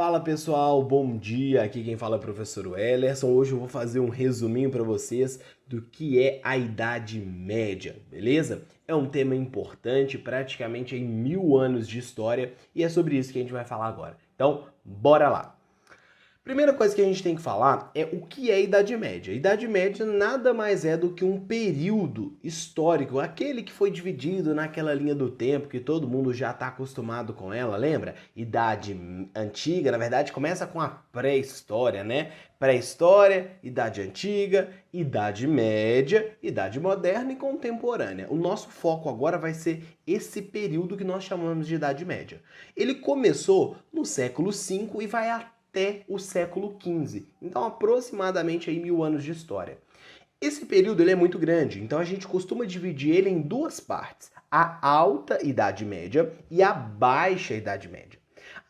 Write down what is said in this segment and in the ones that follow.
Fala pessoal, bom dia. Aqui quem fala é o professor Wellerson. Hoje eu vou fazer um resuminho para vocês do que é a Idade Média, beleza? É um tema importante, praticamente em 1000 anos de história, e é sobre isso que a gente vai falar agora. Então, bora lá! Primeira coisa que a gente tem que falar é o que é a Idade Média. A Idade Média nada mais é do que um período histórico, aquele que foi dividido naquela linha do tempo que todo mundo já está acostumado com ela, lembra? Idade Antiga, na verdade, começa com a pré-história, né? Pré-história, Idade Antiga, Idade Média, Idade Moderna e Contemporânea. O nosso foco agora vai ser esse período que nós chamamos de Idade Média. Ele começou no século V e vai até o século XV. Então, aproximadamente aí 1000 anos de história. Esse período ele é muito grande, então a gente costuma dividir ele em duas partes: a Alta Idade Média e a Baixa Idade Média.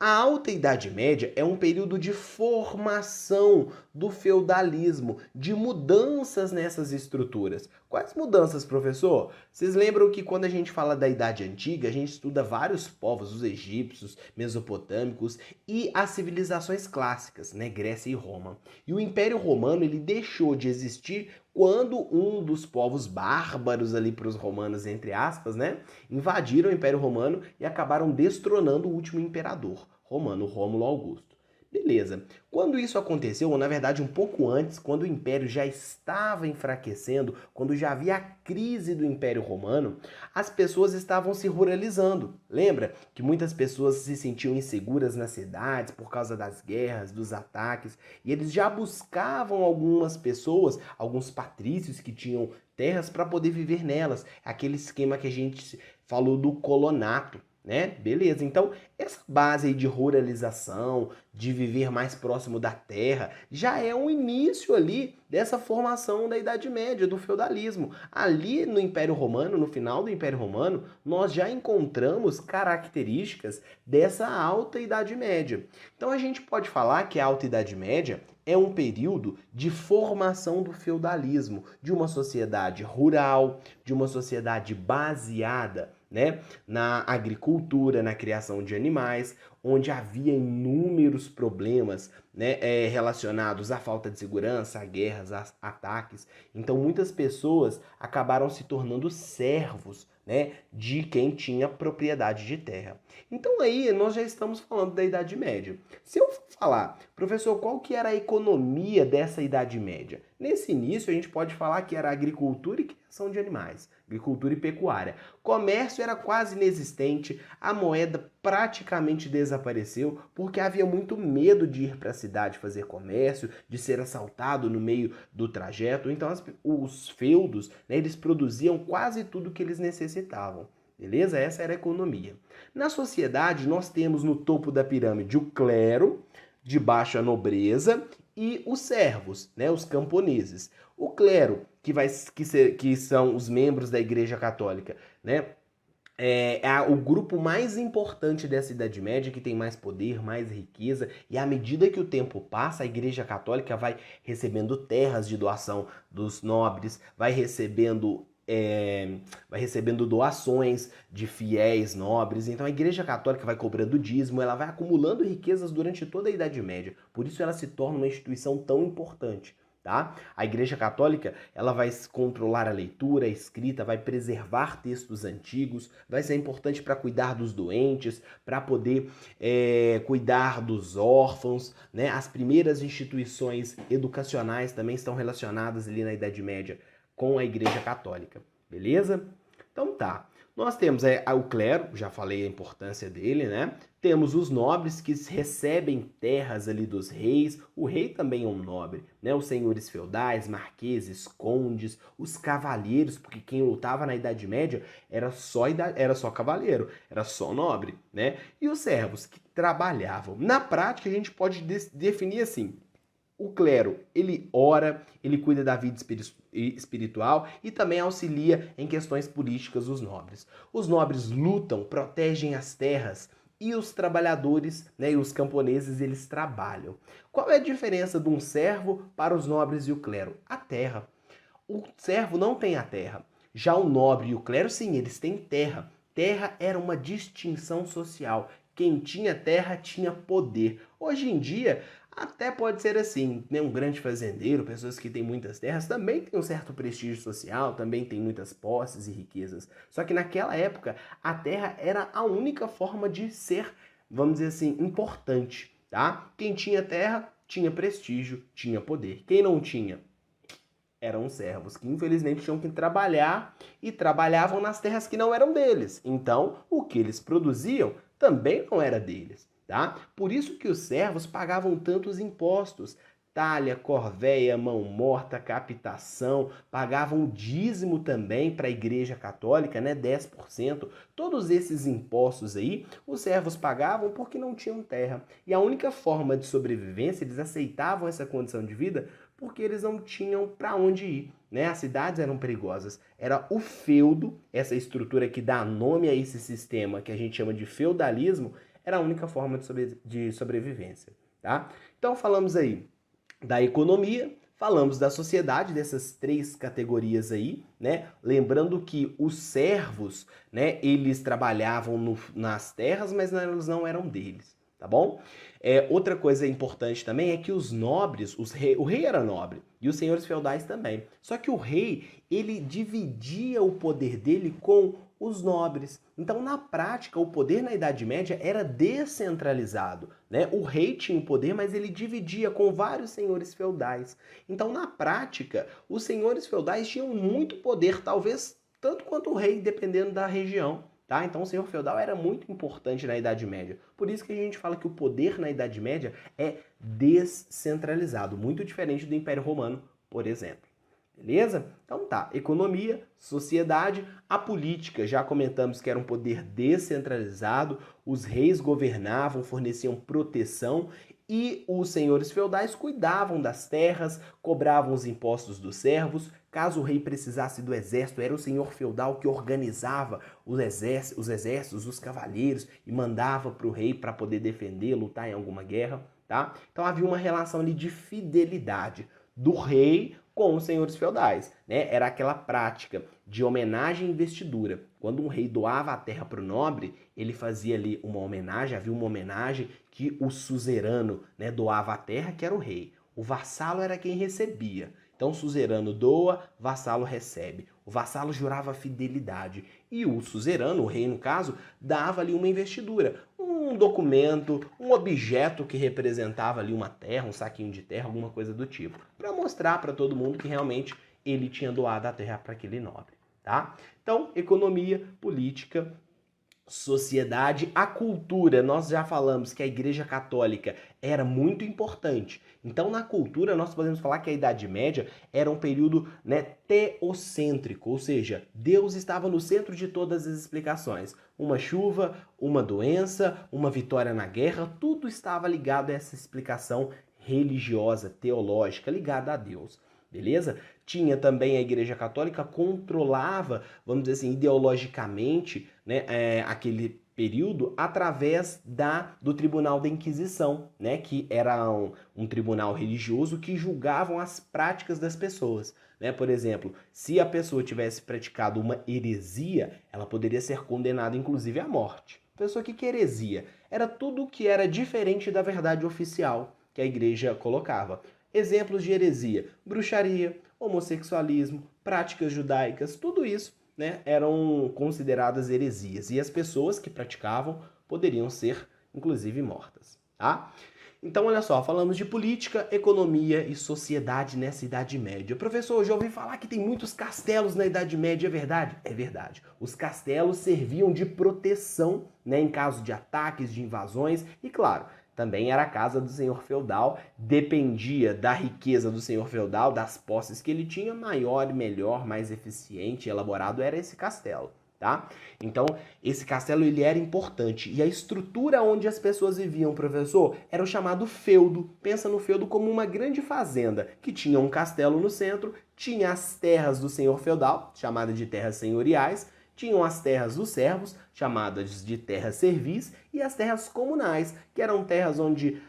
A Alta Idade Média é um período de formação do feudalismo, de mudanças nessas estruturas. Quais mudanças, professor? Vocês lembram que quando a gente fala da Idade Antiga, a gente estuda vários povos, os egípcios, mesopotâmicos e as civilizações clássicas, né, Grécia e Roma. E o Império Romano ele deixou de existir quando um dos povos bárbaros ali para os romanos, entre aspas, né, invadiram o Império Romano e acabaram destronando o último imperador romano, Rômulo Augusto. Beleza. Quando isso aconteceu, ou na verdade um pouco antes, quando o Império já estava enfraquecendo, quando já havia a crise do Império Romano, as pessoas estavam se ruralizando. Lembra que muitas pessoas se sentiam inseguras nas cidades por causa das guerras, dos ataques, e eles já buscavam algumas pessoas, alguns patrícios que tinham terras para poder viver nelas. Aquele esquema que a gente falou do colonato, né? Beleza. Então, essa base aí de ruralização, de viver mais próximo da terra, já é um início ali dessa formação da Idade Média, do feudalismo. Ali no Império Romano, no final do Império Romano, nós já encontramos características dessa alta Idade Média. Então a gente pode falar que a Alta Idade Média é um período de formação do feudalismo, de uma sociedade rural, de uma sociedade baseada, né, na agricultura, na criação de animais, onde havia inúmeros problemas, né, relacionados à falta de segurança, a guerras, a ataques. Então muitas pessoas acabaram se tornando servos, né, de quem tinha propriedade de terra. Então aí nós já estamos falando da Idade Média. Se eu falar, professor, qual que era a economia dessa Idade Média? Nesse início a gente pode falar que era agricultura e criação de animais, agricultura e pecuária. Comércio era quase inexistente, a moeda praticamente desapareceu porque havia muito medo de ir para a cidade fazer comércio, de ser assaltado no meio do trajeto. Então os feudos, né, eles produziam quase tudo que eles necessitavam. Beleza? Essa era a economia. Na sociedade, nós temos no topo da pirâmide o clero, de baixa nobreza, e os servos, né, os camponeses. O clero, que são os membros da Igreja Católica, né, é o grupo mais importante dessa Idade Média, que tem mais poder, mais riqueza, e à medida que o tempo passa, a Igreja Católica vai recebendo terras de doação dos nobres, vai recebendo doações de fiéis nobres. Então a Igreja Católica vai cobrando dízimo, ela vai acumulando riquezas durante toda a Idade Média. Por isso ela se torna uma instituição tão importante. Tá? A Igreja Católica ela vai controlar a leitura, a escrita, vai preservar textos antigos, vai ser importante para cuidar dos doentes, para poder cuidar dos órfãos, né? As primeiras instituições educacionais também estão relacionadas ali na Idade Média com a Igreja Católica, beleza? Então tá. Nós temos o clero, já falei a importância dele, né? Temos os nobres que recebem terras ali dos reis. O rei também é um nobre, né? Os senhores feudais, marqueses, condes, os cavalheiros, porque quem lutava na Idade Média era só cavaleiro, era só nobre, né? E os servos que trabalhavam. Na prática, a gente pode definir assim: o clero, ele ora, ele cuida da vida espiritual e também auxilia em questões políticas os nobres. Os nobres lutam, protegem as terras e os trabalhadores, né, e os camponeses, eles trabalham. Qual é a diferença de um servo para os nobres e o clero? A terra. O servo não tem a terra. Já o nobre e o clero, sim, eles têm terra. Terra era uma distinção social. Quem tinha terra tinha poder. Hoje em dia, até pode ser assim, né? Um grande fazendeiro, pessoas que têm muitas terras, também tem um certo prestígio social, também tem muitas posses e riquezas. Só que naquela época, a terra era a única forma de ser, vamos dizer assim, importante, tá? Quem tinha terra tinha prestígio, tinha poder. Quem não tinha, eram servos que infelizmente tinham que trabalhar e trabalhavam nas terras que não eram deles. Então, o que eles produziam também não era deles, tá? Por isso que os servos pagavam tantos impostos. Talha, corvéia, mão morta, captação, pagavam dízimo também para a Igreja Católica, né, 10%. Todos esses impostos aí, os servos pagavam porque não tinham terra. E a única forma de sobrevivência, eles aceitavam essa condição de vida porque eles não tinham para onde ir, né? As cidades eram perigosas. Era o feudo, essa estrutura que dá nome a esse sistema que a gente chama de feudalismo, era a única forma de sobrevivência, tá? Então falamos aí da economia, falamos da sociedade, dessas três categorias aí, né? Lembrando que os servos, né, eles trabalhavam nas terras, mas elas não eram deles, tá bom? Outra coisa importante também é que os nobres, o rei era nobre e os senhores feudais também. Só que o rei, ele dividia o poder dele com os nobres. Então, na prática, o poder na Idade Média era descentralizado, né? O rei tinha o poder, mas ele dividia com vários senhores feudais. Então, na prática, os senhores feudais tinham muito poder, talvez tanto quanto o rei, dependendo da região. Tá? Então o senhor feudal era muito importante na Idade Média. Por isso que a gente fala que o poder na Idade Média é descentralizado, muito diferente do Império Romano, por exemplo. Beleza? Então tá, economia, sociedade, a política, já comentamos que era um poder descentralizado, os reis governavam, forneciam proteção e os senhores feudais cuidavam das terras, cobravam os impostos dos servos. Caso o rei precisasse do exército, era o senhor feudal que organizava os exércitos, os cavaleiros e mandava para o rei para poder defender, lutar em alguma guerra, tá? Então havia uma relação ali de fidelidade do rei com os senhores feudais, né? Era aquela prática de homenagem e investidura. Quando um rei doava a terra para o nobre, ele fazia ali uma homenagem, havia uma homenagem que o suzerano, né, doava a terra, que era o rei. O vassalo era quem recebia. Então o suzerano doa, vassalo recebe. O vassalo jurava fidelidade. E o suzerano, o rei no caso, dava ali uma investidura. Um documento, um objeto que representava ali uma terra, um saquinho de terra, alguma coisa do tipo. Para mostrar para todo mundo que realmente ele tinha doado a terra para aquele nobre. Tá? Então, economia, política, sociedade, a cultura. Nós já falamos que a Igreja Católica era muito importante. Então, na cultura, nós podemos falar que a Idade Média era um período, né, teocêntrico, ou seja, Deus estava no centro de todas as explicações. Uma chuva, uma doença, uma vitória na guerra, tudo estava ligado a essa explicação religiosa, teológica, ligada a Deus. Beleza? Tinha também a Igreja Católica, controlava, vamos dizer assim, ideologicamente, né, aquele período através do Tribunal da Inquisição, né, que era um tribunal religioso que julgavam as práticas das pessoas. Né? Por exemplo, se a pessoa tivesse praticado uma heresia, ela poderia ser condenada inclusive à morte. Pessoa que heresia? Era tudo que era diferente da verdade oficial que a igreja colocava. Exemplos de heresia: bruxaria, homossexualismo, práticas judaicas, tudo isso, né, eram consideradas heresias. E as pessoas que praticavam poderiam ser, inclusive, mortas. Tá? Então, olha só, falamos de política, economia e sociedade nessa Idade Média. Professor, eu já ouvi falar que tem muitos castelos na Idade Média, é verdade? É verdade. Os castelos serviam de proteção, né, em caso de ataques, de invasões e, claro, também era a casa do senhor feudal, dependia da riqueza do senhor feudal, das posses que ele tinha, maior, melhor, mais eficiente e elaborado era esse castelo, tá? Então, esse castelo ele era importante. E a estrutura onde as pessoas viviam, professor, era o chamado feudo. Pensa no feudo como uma grande fazenda, que tinha um castelo no centro, tinha as terras do senhor feudal, chamada de terras senhoriais, Tinham as terras dos servos, chamadas de terras servis, e as terras comunais, que eram terras onde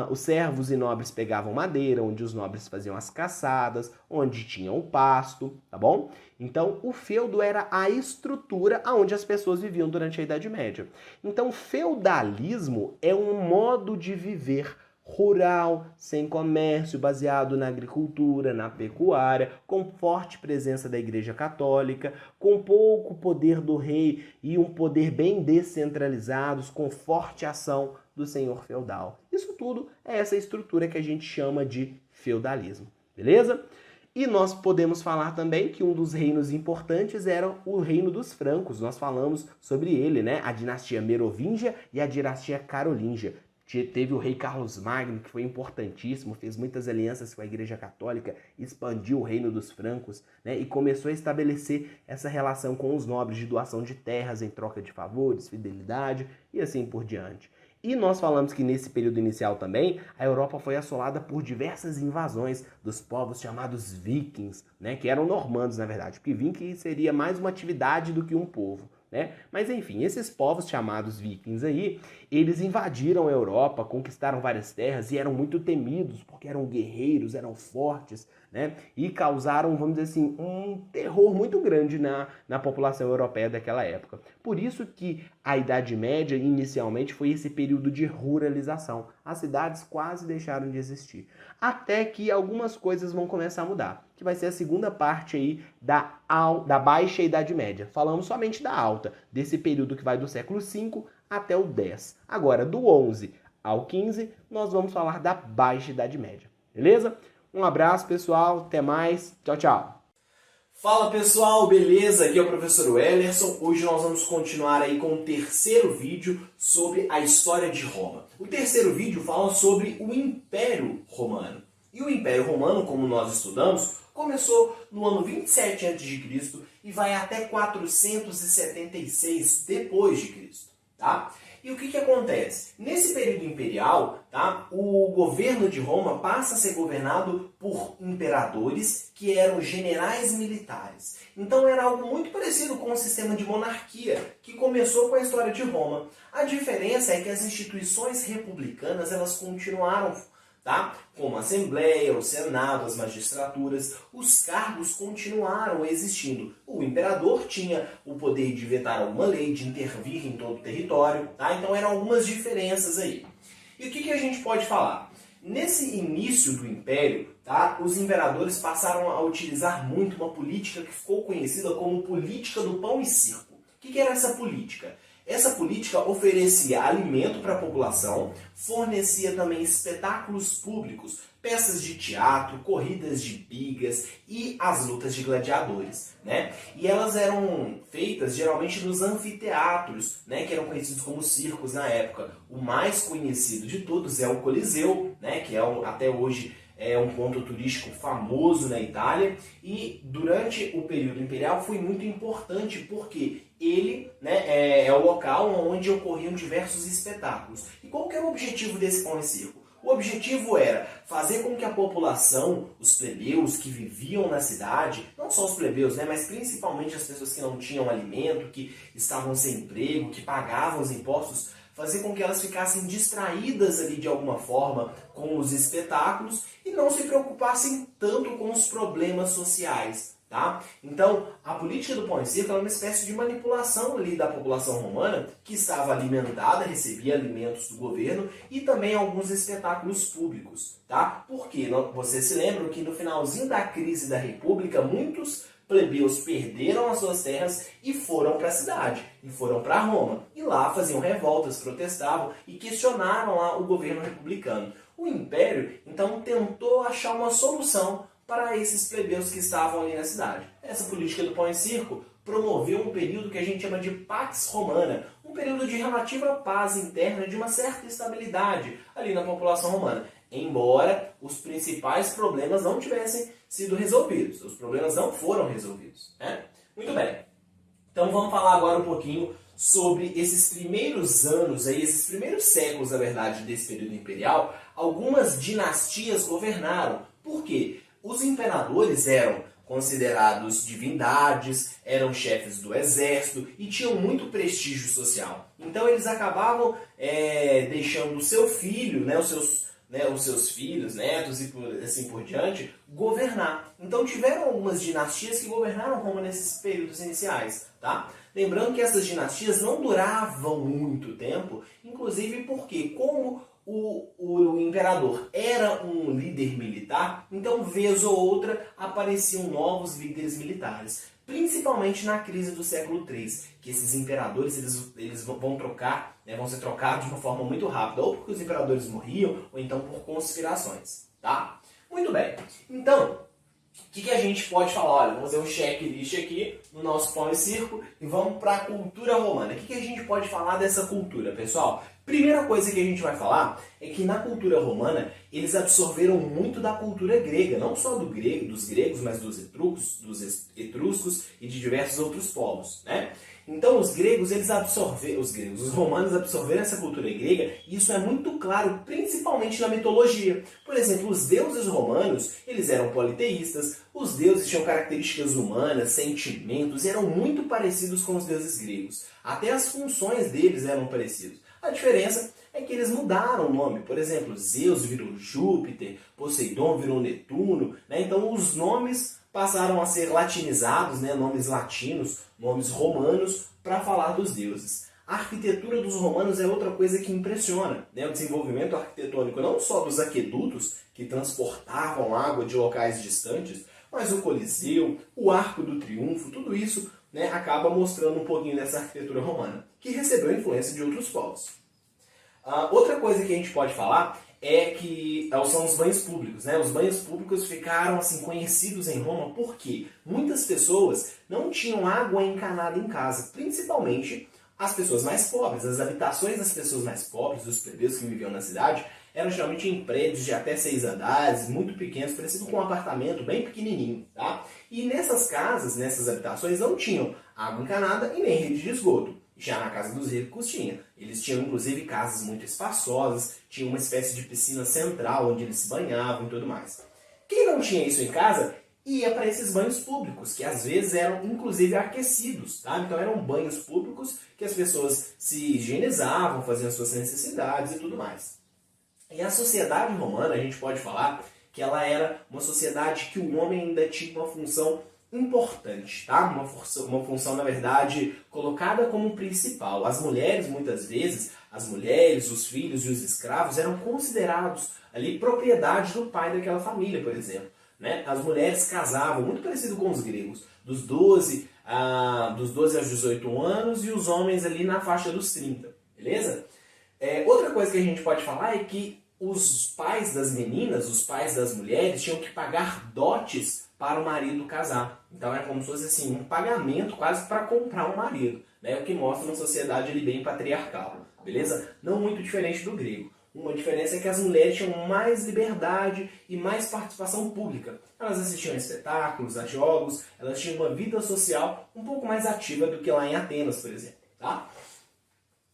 os servos e nobres pegavam madeira, onde os nobres faziam as caçadas, onde tinham o pasto, tá bom? Então, o feudo era a estrutura onde as pessoas viviam durante a Idade Média. Então, feudalismo é um modo de viver rural, sem comércio, baseado na agricultura, na pecuária, com forte presença da Igreja Católica, com pouco poder do rei e um poder bem descentralizados, com forte ação do senhor feudal. Isso tudo é essa estrutura que a gente chama de feudalismo, beleza? E nós podemos falar também que um dos reinos importantes era o reino dos francos. Nós falamos sobre ele, né? A dinastia Merovingia e a dinastia Carolíngia. Teve o rei Carlos Magno, que foi importantíssimo, fez muitas alianças com a Igreja Católica, expandiu o reino dos francos, né, e começou a estabelecer essa relação com os nobres de doação de terras em troca de favores, fidelidade e assim por diante. E nós falamos que nesse período inicial também, a Europa foi assolada por diversas invasões dos povos chamados vikings, né, que eram normandos na verdade, porque viking seria mais uma atividade do que um povo. Né? Mas enfim, esses povos chamados vikings aí, eles invadiram a Europa, conquistaram várias terras e eram muito temidos, porque eram guerreiros, eram fortes, né? E causaram, vamos dizer assim, um terror muito grande na população europeia daquela época. Por isso que a Idade Média, inicialmente, foi esse período de ruralização. As cidades quase deixaram de existir. Até que algumas coisas vão começar a mudar, que vai ser a segunda parte aí da Baixa Idade Média. Falamos somente da alta, desse período que vai do século V até o X. Agora, do 11 ao 15, nós vamos falar da Baixa Idade Média, beleza? Um abraço, pessoal, até mais, tchau, tchau! Fala pessoal, beleza? Aqui é o professor Wellerson. Hoje nós vamos continuar aí com o terceiro vídeo sobre a história de Roma. O terceiro vídeo fala sobre o Império Romano. E o Império Romano, como nós estudamos, começou no ano 27 a.C. e vai até 476 depois de Cristo, tá? E o que acontece? Nesse período imperial, tá, o governo de Roma passa a ser governado por imperadores que eram generais militares. Então era algo muito parecido com o sistema de monarquia que começou com a história de Roma. A diferença é que as instituições republicanas elas continuaram, tá? Como a Assembleia, o Senado, as magistraturas, os cargos continuaram existindo. O imperador tinha o poder de vetar alguma lei, de intervir em todo o território, tá? Então eram algumas diferenças aí. E o que a gente pode falar? Nesse início do Império, tá? Os imperadores passaram a utilizar muito uma política que ficou conhecida como política do pão e circo. O que era essa política? Essa política oferecia alimento para a população, fornecia também espetáculos públicos, peças de teatro, corridas de bigas e as lutas de gladiadores, né? E elas eram feitas geralmente nos anfiteatros, né? Que eram conhecidos como circos na época. O mais conhecido de todos é o Coliseu, né? Que é até hoje é um ponto turístico famoso na Itália, e durante o período imperial foi muito importante porque ele, né, é o local onde ocorriam diversos espetáculos. E qual que era o objetivo desse pão e circo? O objetivo era fazer com que a população, os plebeus que viviam na cidade, não só os plebeus, né, mas principalmente as pessoas que não tinham alimento, que estavam sem emprego, que pagavam os impostos, fazer com que elas ficassem distraídas ali de alguma forma com os espetáculos e não se preocupassem tanto com os problemas sociais, tá? Então, a política do pão e circo é uma espécie de manipulação ali da população romana que estava alimentada, recebia alimentos do governo e também alguns espetáculos públicos, tá? Porque vocês se lembram que no finalzinho da crise da República, muitos plebeus perderam as suas terras e foram para a cidade, e foram para Roma. E lá faziam revoltas, protestavam e questionaram lá o governo republicano. O Império, então, tentou achar uma solução para esses plebeus que estavam ali na cidade. Essa política do pão e circo promoveu um período que a gente chama de Pax Romana, um período de relativa paz interna, de uma certa estabilidade ali na população romana. Embora os principais problemas não tivessem sido resolvidos. Os problemas não foram resolvidos, né? Muito bem. Então vamos falar agora um pouquinho sobre esses primeiros anos, aí, esses primeiros séculos, na verdade, desse período imperial. Algumas dinastias governaram. Por quê? Os imperadores eram considerados divindades, eram chefes do exército e tinham muito prestígio social. Então eles acabavam deixando o seu filho, os seus filhos, netos e assim por diante, governar. Então tiveram algumas dinastias que governaram Roma nesses períodos iniciais, tá? Lembrando que essas dinastias não duravam muito tempo, inclusive porque, como o imperador era um líder militar, então vez ou outra apareciam novos líderes militares. Principalmente na crise do século III, que esses imperadores eles vão trocar, vão ser trocados de uma forma muito rápida, ou porque os imperadores morriam, ou então por conspirações, tá? Muito bem. Então, o que a gente pode falar? Olha, vamos fazer um checklist aqui no nosso pão e circo e vamos para a cultura romana. O que a gente pode falar dessa cultura, pessoal? Primeira coisa que a gente vai falar é que na cultura romana eles absorveram muito da cultura grega, não só dos gregos, mas dos etruscos e de diversos outros povos, né? Então os romanos absorveram essa cultura grega e isso é muito claro, principalmente na mitologia. Por exemplo, os deuses romanos, eles eram politeístas, os deuses tinham características humanas, sentimentos, e eram muito parecidos com os deuses gregos. Até as funções deles eram parecidas. A diferença é que eles mudaram o nome. Por exemplo, Zeus virou Júpiter, Poseidon virou Netuno, né? Então os nomes passaram a ser latinizados, né? Nomes latinos, nomes romanos, para falar dos deuses. A arquitetura dos romanos é outra coisa que impressiona, né? O desenvolvimento arquitetônico não só dos aquedutos, que transportavam água de locais distantes, mas o Coliseu, o Arco do Triunfo, tudo isso, né, acaba mostrando um pouquinho dessa arquitetura romana, que recebeu influência de outros povos. Outra coisa que a gente pode falar são os banhos públicos, né? Os banhos públicos ficaram assim, conhecidos em Roma porque muitas pessoas não tinham água encanada em casa, principalmente as pessoas mais pobres. As habitações das pessoas mais pobres, dos plebeus que viviam na cidade, eram geralmente em prédios de até 6 andares, muito pequenos, parecido com um apartamento bem pequenininho, tá? E nessas casas, nessas habitações, não tinham água encanada e nem rede de esgoto. Já na casa dos ricos tinha. Eles tinham inclusive casas muito espaçosas, tinha uma espécie de piscina central onde eles se banhavam e tudo mais. Quem não tinha isso em casa ia para esses banhos públicos, que às vezes eram inclusive aquecidos, tá? Então eram banhos públicos que as pessoas se higienizavam, faziam suas necessidades e tudo mais. E a sociedade romana, a gente pode falar que ela era uma sociedade que o homem ainda tinha uma função importante, tá? Uma função, na verdade, colocada como principal. As mulheres, muitas vezes, os filhos e os escravos eram considerados ali propriedade do pai daquela família, por exemplo, né? As mulheres casavam, muito parecido com os gregos, dos 12 aos 18 anos e os homens ali na faixa dos 30, beleza? Outra coisa que a gente pode falar é que os pais das meninas, os pais das mulheres, tinham que pagar dotes para o marido casar. Então era como se fosse assim, um pagamento quase para comprar um marido, né? O que mostra uma sociedade ali bem patriarcal, beleza? Não muito diferente do grego. Uma diferença é que as mulheres tinham mais liberdade e mais participação pública. Elas assistiam a espetáculos, a jogos, elas tinham uma vida social um pouco mais ativa do que lá em Atenas, por exemplo, tá?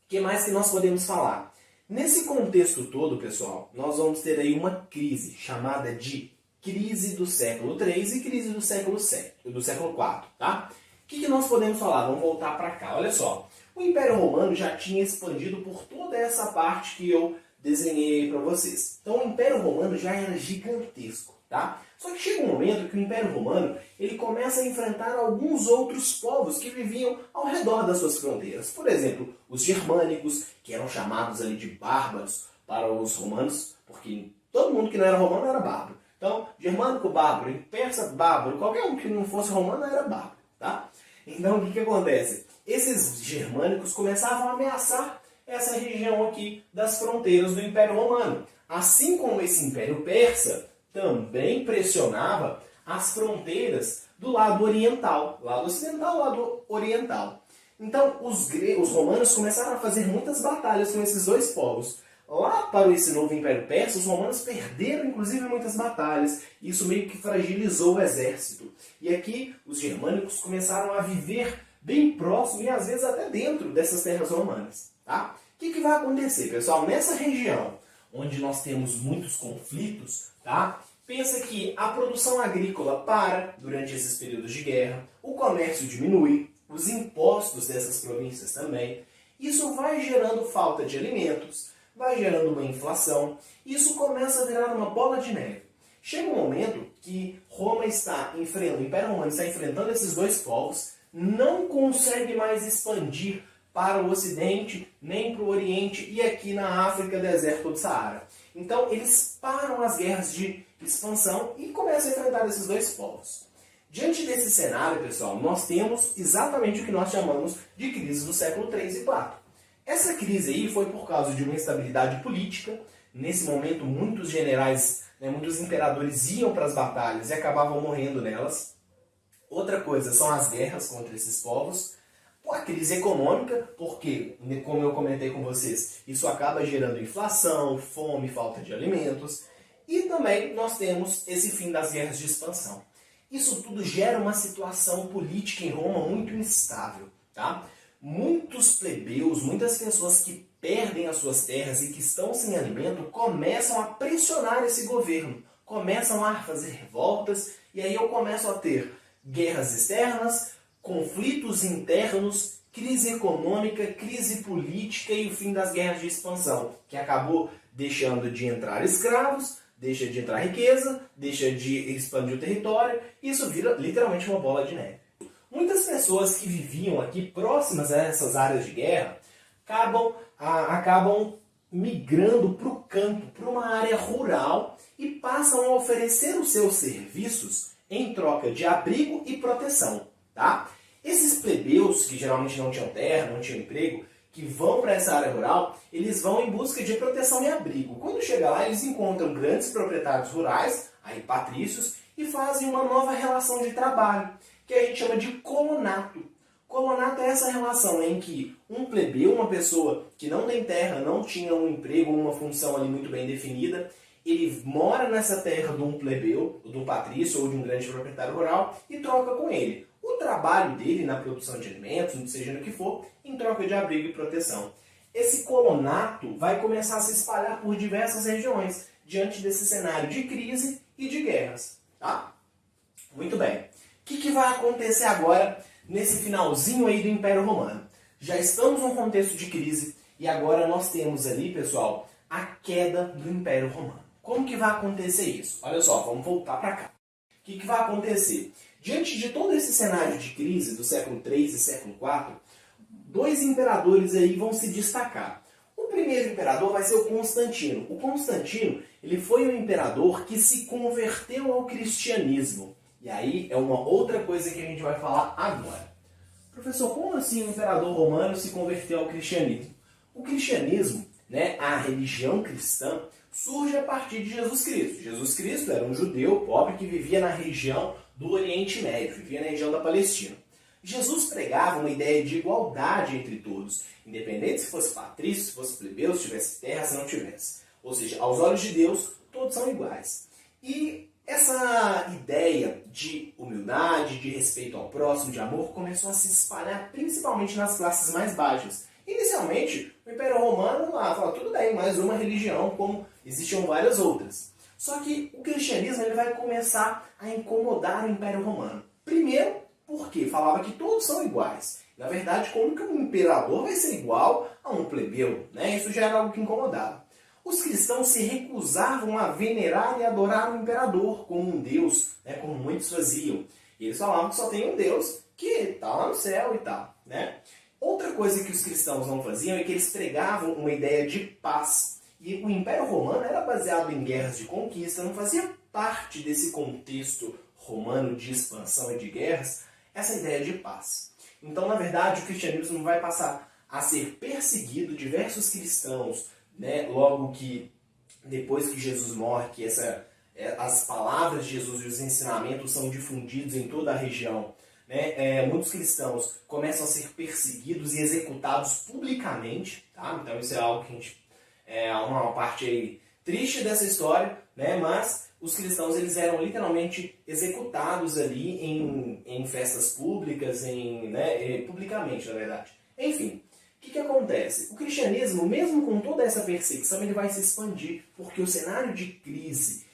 O que mais que nós podemos falar? Nesse contexto todo, pessoal, nós vamos ter aí uma crise chamada de crise do século III e crise do século IV, tá? O que nós podemos falar? Vamos voltar para cá. Olha só, o Império Romano já tinha expandido por toda essa parte que eu desenhei aí para vocês. Então o Império Romano já era gigantesco, tá? Só que chega um momento que o Império Romano ele começa a enfrentar alguns outros povos que viviam ao redor das suas fronteiras. Por exemplo, os germânicos, que eram chamados ali de bárbaros para os romanos, porque todo mundo que não era romano era bárbaro. Então, germânico, bárbaro, persa, bárbaro, qualquer um que não fosse romano era bárbaro, tá? Então, o que acontece? Esses germânicos começavam a ameaçar essa região aqui das fronteiras do Império Romano. Assim como esse Império Persa também pressionava as fronteiras do lado oriental, lado ocidental, lado oriental. Então, os romanos começaram a fazer muitas batalhas com esses dois povos. Lá para esse novo Império Persa, os romanos perderam inclusive muitas batalhas. Isso meio que fragilizou o exército. E aqui os germânicos começaram a viver bem próximo e às vezes até dentro dessas terras romanas. Tá? O que vai acontecer, pessoal? Nessa região onde nós temos muitos conflitos, tá? Pensa que a produção agrícola para durante esses períodos de guerra, o comércio diminui, os impostos dessas províncias também. Isso vai gerando falta de alimentos, vai gerando uma inflação, e isso começa a virar uma bola de neve. Chega um momento que Roma está enfrentando, o Império Romano está enfrentando esses dois povos, não consegue mais expandir para o Ocidente, nem para o Oriente, e aqui na África, deserto do Saara. Então eles param as guerras de expansão e começam a enfrentar esses dois povos. Diante desse cenário, pessoal, nós temos exatamente o que nós chamamos de crise do século 3 e 4. Essa crise aí foi por causa de uma instabilidade política. Nesse momento, muitos generais, muitos imperadores iam para as batalhas e acabavam morrendo nelas. Outra coisa são as guerras contra esses povos. A crise econômica, porque, como eu comentei com vocês, isso acaba gerando inflação, fome, falta de alimentos. E também nós temos esse fim das guerras de expansão. Isso tudo gera uma situação política em Roma muito instável, tá? Muitos plebeus, muitas pessoas que perdem as suas terras e que estão sem alimento, começam a pressionar esse governo, começam a fazer revoltas, e aí eu começo a ter guerras externas, conflitos internos, crise econômica, crise política e o fim das guerras de expansão, que acabou deixando de entrar escravos, deixa de entrar riqueza, deixa de expandir o território, e isso vira literalmente uma bola de neve. Muitas pessoas que viviam aqui próximas a essas áreas de guerra acabam migrando para o campo, para uma área rural, e passam a oferecer os seus serviços em troca de abrigo e proteção. Tá? Esses plebeus, que geralmente não tinham terra, não tinham emprego, que vão para essa área rural, eles vão em busca de proteção e abrigo. Quando chega lá, eles encontram grandes proprietários rurais, aí patrícios, e fazem uma nova relação de trabalho, que a gente chama de colonato. Colonato é essa relação em que um plebeu, uma pessoa que não tem terra, não tinha um emprego, uma função ali muito bem definida, ele mora nessa terra de um plebeu, de um patrício ou de um grande proprietário rural e troca com ele o trabalho dele na produção de alimentos, seja no que for, em troca de abrigo e proteção. Esse colonato vai começar a se espalhar por diversas regiões, diante desse cenário de crise e de guerras. Tá? Muito bem. O que vai acontecer agora nesse finalzinho aí do Império Romano? Já estamos num contexto de crise e agora nós temos ali, pessoal, a queda do Império Romano. Como que vai acontecer isso? Olha só, vamos voltar para cá. O que vai acontecer? Diante de todo esse cenário de crise do século III e século IV, dois imperadores aí vão se destacar. O primeiro imperador vai ser o Constantino. O Constantino, ele foi um imperador que se converteu ao cristianismo. E aí é uma outra coisa que a gente vai falar agora. Professor, como assim o imperador romano se converteu ao cristianismo? O cristianismo, a religião cristã, surge a partir de Jesus Cristo. Jesus Cristo era um judeu pobre que vivia na região do Oriente Médio, vivia na região da Palestina. Jesus pregava uma ideia de igualdade entre todos, independente se fosse patrício, se fosse plebeu, se tivesse terra, se não tivesse. Ou seja, aos olhos de Deus, todos são iguais. E essa ideia de humildade, de respeito ao próximo, de amor, começou a se espalhar principalmente nas classes mais baixas. Inicialmente, o Império Romano falava, tudo bem, mais uma religião, como existiam várias outras. Só que o cristianismo ele vai começar a incomodar o Império Romano. Primeiro, porque falava que todos são iguais. Na verdade, como que um imperador vai ser igual a um plebeu? Isso já era algo que incomodava. Os cristãos se recusavam a venerar e adorar o imperador como um deus, como muitos faziam. E eles falavam que só tem um Deus que está lá no céu e tal. Outra coisa que os cristãos não faziam é que eles pregavam uma ideia de paz. E o Império Romano era baseado em guerras de conquista, não fazia parte desse contexto romano de expansão e de guerras, essa ideia de paz. Então, na verdade, o cristianismo vai passar a ser perseguido, diversos cristãos, logo que, depois que Jesus morre, que as palavras de Jesus e os ensinamentos são difundidos em toda a região, muitos cristãos começam a ser perseguidos e executados publicamente, tá? Então isso é algo que a gente uma parte aí triste dessa história, mas os cristãos eles eram literalmente executados ali em festas públicas, publicamente, na verdade. Enfim, o que acontece? O cristianismo, mesmo com toda essa perseguição, ele vai se expandir, porque o cenário de crise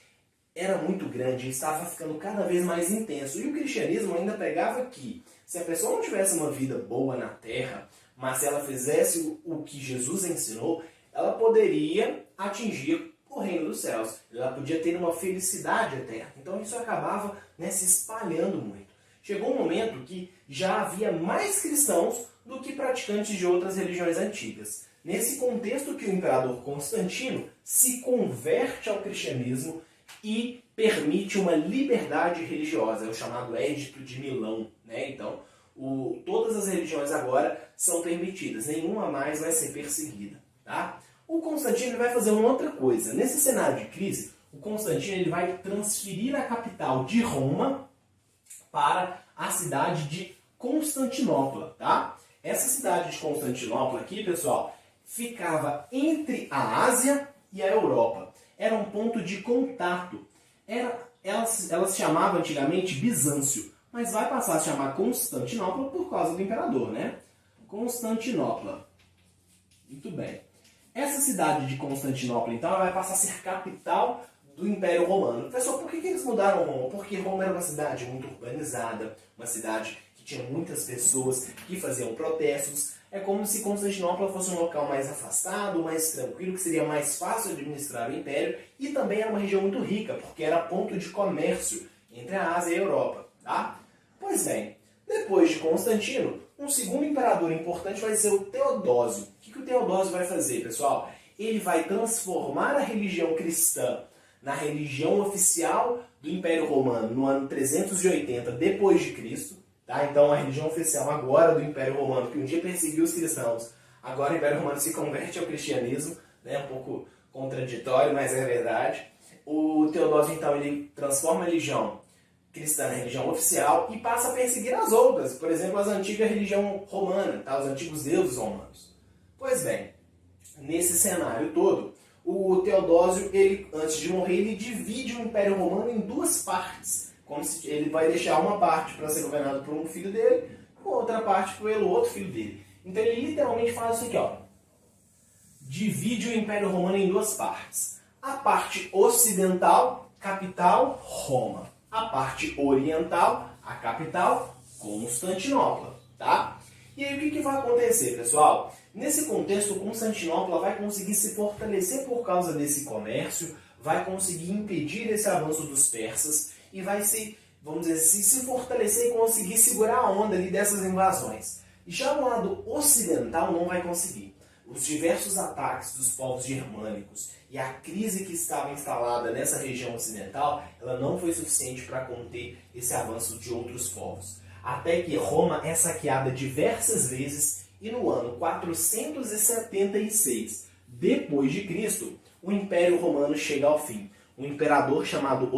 era muito grande e estava ficando cada vez mais intenso. E o cristianismo ainda pregava que se a pessoa não tivesse uma vida boa na terra, mas se ela fizesse o que Jesus ensinou, ela poderia atingir o reino dos céus. Ela podia ter uma felicidade eterna. Então isso acabava, né, se espalhando muito. Chegou um momento que já havia mais cristãos do que praticantes de outras religiões antigas. Nesse contexto que o imperador Constantino se converte ao cristianismo e permite uma liberdade religiosa, é o chamado Édito de Milão, né? Então, todas as religiões agora são permitidas, nenhuma mais vai ser perseguida, tá? O Constantino vai fazer uma outra coisa. Nesse cenário de crise, o Constantino ele vai transferir a capital de Roma para a cidade de Constantinopla, tá? Essa cidade de Constantinopla aqui, pessoal, ficava entre a Ásia e a Europa. Era um ponto de contato. Ela se chamava antigamente Bizâncio, mas vai passar a se chamar Constantinopla por causa do imperador, né? Constantinopla. Muito bem. Essa cidade de Constantinopla, então, ela vai passar a ser capital do Império Romano. Pessoal, por que eles mudaram Roma? Porque Roma era uma cidade muito urbanizada, uma cidade que tinha muitas pessoas que faziam protestos. É como se Constantinopla fosse um local mais afastado, mais tranquilo, que seria mais fácil administrar o Império, e também era uma região muito rica, porque era ponto de comércio entre a Ásia e a Europa, tá? Pois bem, depois de Constantino, um segundo imperador importante vai ser o Teodósio. O que o Teodósio vai fazer, pessoal? Ele vai transformar a religião cristã na religião oficial do Império Romano no ano 380 depois de Cristo. Tá? Então a religião oficial agora do Império Romano, que um dia perseguiu os cristãos, agora o Império Romano se converte ao cristianismo, né? Um pouco contraditório, mas é verdade. O Teodósio, então, ele transforma a religião cristã na religião oficial e passa a perseguir as outras, por exemplo, as antigas religião romana, tá? Os antigos deuses romanos. Pois bem, nesse cenário todo, o Teodósio, ele, antes de morrer, ele divide o Império Romano em duas partes. Como se ele vai deixar uma parte para ser governado por um filho dele, outra parte pelo outro filho dele. Então ele literalmente faz isso aqui, ó. Divide o Império Romano em duas partes. A parte ocidental, capital, Roma. A parte oriental, a capital, Constantinopla, tá? E aí o que vai acontecer, pessoal? Nesse contexto, Constantinopla vai conseguir se fortalecer por causa desse comércio, vai conseguir impedir esse avanço dos persas e vai se, vamos dizer assim, se fortalecer e conseguir segurar a onda ali dessas invasões. Já no lado ocidental não vai conseguir. Os diversos ataques dos povos germânicos e a crise que estava instalada nessa região ocidental, ela não foi suficiente para conter esse avanço de outros povos. Até que Roma é saqueada diversas vezes e no ano 476 depois de Cristo, o Império Romano chega ao fim. Um imperador chamado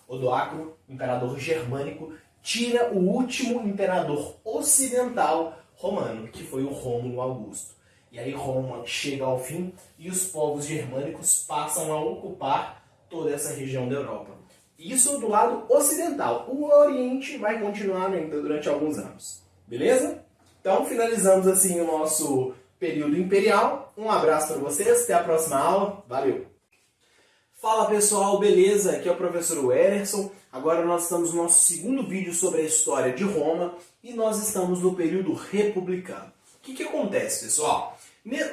Odoacro, imperador germânico, tira o último imperador ocidental romano, que foi o Rômulo Augusto. E aí Roma chega ao fim e os povos germânicos passam a ocupar toda essa região da Europa. Isso do lado ocidental. O Oriente vai continuar ainda durante alguns anos. Beleza? Então finalizamos assim o nosso período imperial. Um abraço para vocês, até a próxima aula. Valeu! Fala pessoal, beleza? Aqui é o professor Ellerson. Agora nós estamos no nosso segundo vídeo sobre a história de Roma e nós estamos no período republicano. O que acontece, pessoal?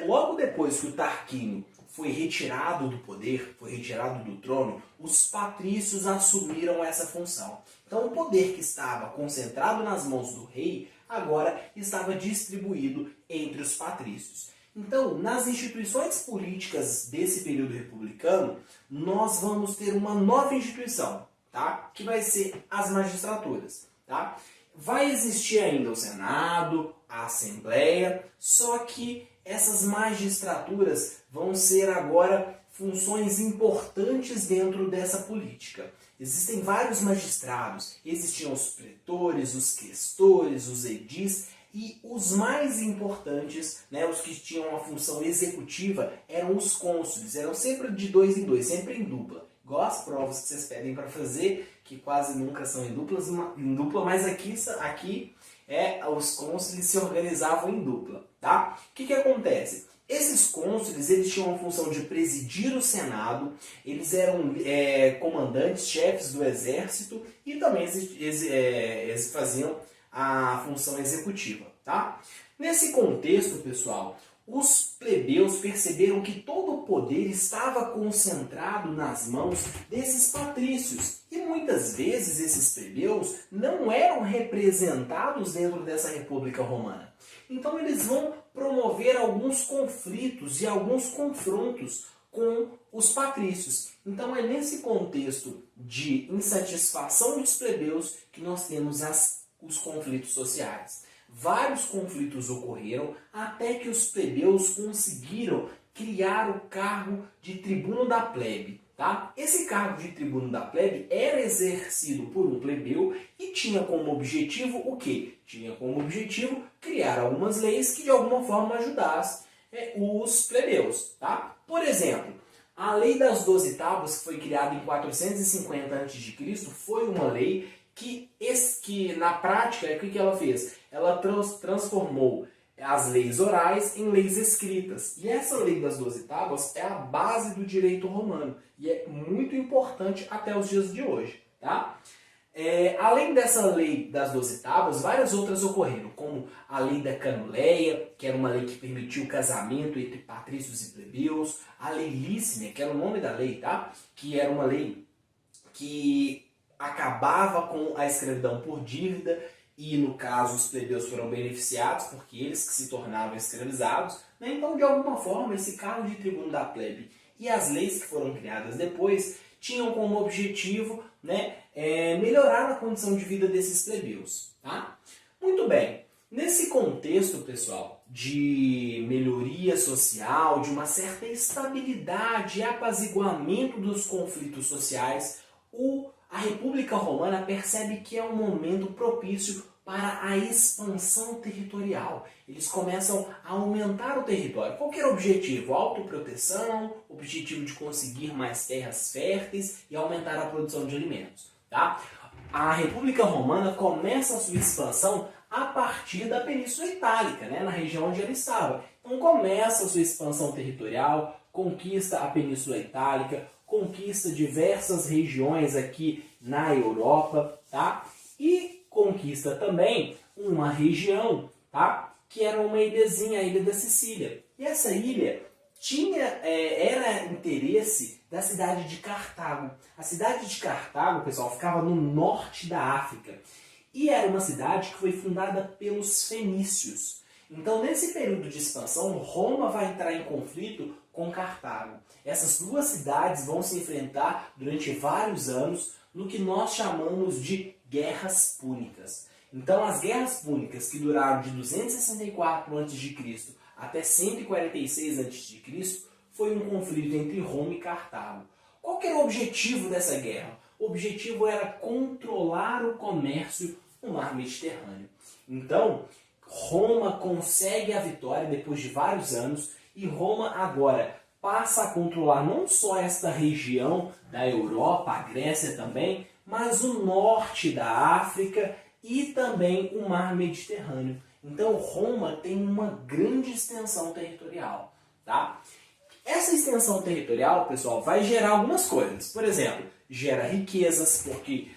Logo depois que o Tarquínio foi retirado do poder, foi retirado do trono, os patrícios assumiram essa função. Então o poder que estava concentrado nas mãos do rei, agora estava distribuído entre os patrícios. Então, nas instituições políticas desse período republicano, nós vamos ter uma nova instituição, tá? Que vai ser as magistraturas, tá? Vai existir ainda o Senado, a Assembleia, só que essas magistraturas vão ser agora funções importantes dentro dessa política. Existem vários magistrados, existiam os pretores, os questores, os edis, e os mais importantes, né, os que tinham uma função executiva, eram os cônsules, eram sempre de 2 em 2, sempre em dupla. Igual as provas que vocês pedem para fazer, que quase nunca são em dupla, mas aqui os cônsules se organizavam em dupla, tá? O que acontece? Esses cônsules, eles tinham a função de presidir o Senado, eles eram comandantes, chefes do exército e também eles faziam a função executiva, tá? Nesse contexto, pessoal, os plebeus perceberam que todo o poder estava concentrado nas mãos desses patrícios. E muitas vezes esses plebeus não eram representados dentro dessa República Romana. Então eles vão promover alguns conflitos e alguns confrontos com os patrícios. Então é nesse contexto de insatisfação dos plebeus que nós temos os conflitos sociais. Vários conflitos ocorreram até que os plebeus conseguiram criar o cargo de tribuno da plebe. Tá? Esse cargo de tribuno da plebe era exercido por um plebeu e tinha como objetivo o quê? Tinha como objetivo criar algumas leis que de alguma forma ajudassem os plebeus. Tá? Por exemplo, a Lei das 12 Tábuas, que foi criada em 450 a.C., foi uma lei que na prática, o que ela fez? Ela transformou as leis orais em leis escritas. E essa Lei das 12 Tábuas é a base do direito romano. E é muito importante até os dias de hoje. Tá? Além dessa Lei das 12 Tábuas, várias outras ocorreram, como a Lei da Canuleia, que era uma lei que permitia o casamento entre patrícios e plebeus, a Lei Lícina, que era o nome da lei, tá? Que era uma lei que acabava com a escravidão por dívida e, no caso, os plebeus foram beneficiados porque eles que se tornavam escravizados. Né? Então, de alguma forma, esse cargo de tribuno da plebe e as leis que foram criadas depois tinham como objetivo, né, melhorar a condição de vida desses plebeus. Tá? Muito bem. Nesse contexto, pessoal, de melhoria social, de uma certa estabilidade e apaziguamento dos conflitos sociais, a República Romana percebe que é um momento propício para a expansão territorial. Eles começam a aumentar o território. Qual que era o objetivo? Autoproteção, objetivo de conseguir mais terras férteis e aumentar a produção de alimentos. Tá? A República Romana começa a sua expansão a partir da Península Itálica, né, na região onde ela estava. Então começa a sua expansão territorial, conquista a Península Itálica, conquista diversas regiões aqui na Europa, tá? E conquista também uma região, tá? Que era uma ilhazinha, a Ilha da Sicília. E essa ilha era interesse da cidade de Cartago. A cidade de Cartago, pessoal, ficava no norte da África. E era uma cidade que foi fundada pelos fenícios. Então, nesse período de expansão, Roma vai entrar em conflito com Cartago. Essas duas cidades vão se enfrentar durante vários anos no que nós chamamos de Guerras Púnicas. Então, as Guerras Púnicas, que duraram de 264 a.C. até 146 a.C., foi um conflito entre Roma e Cartago. Qual que era o objetivo dessa guerra? O objetivo era controlar o comércio no mar Mediterrâneo. Então, Roma consegue a vitória depois de vários anos e Roma agora passa a controlar não só esta região da Europa, a Grécia também, mas o norte da África e também o mar Mediterrâneo. Então Roma tem uma grande extensão territorial. Tá? Essa extensão territorial, pessoal, vai gerar algumas coisas. Por exemplo, gera riquezas, porque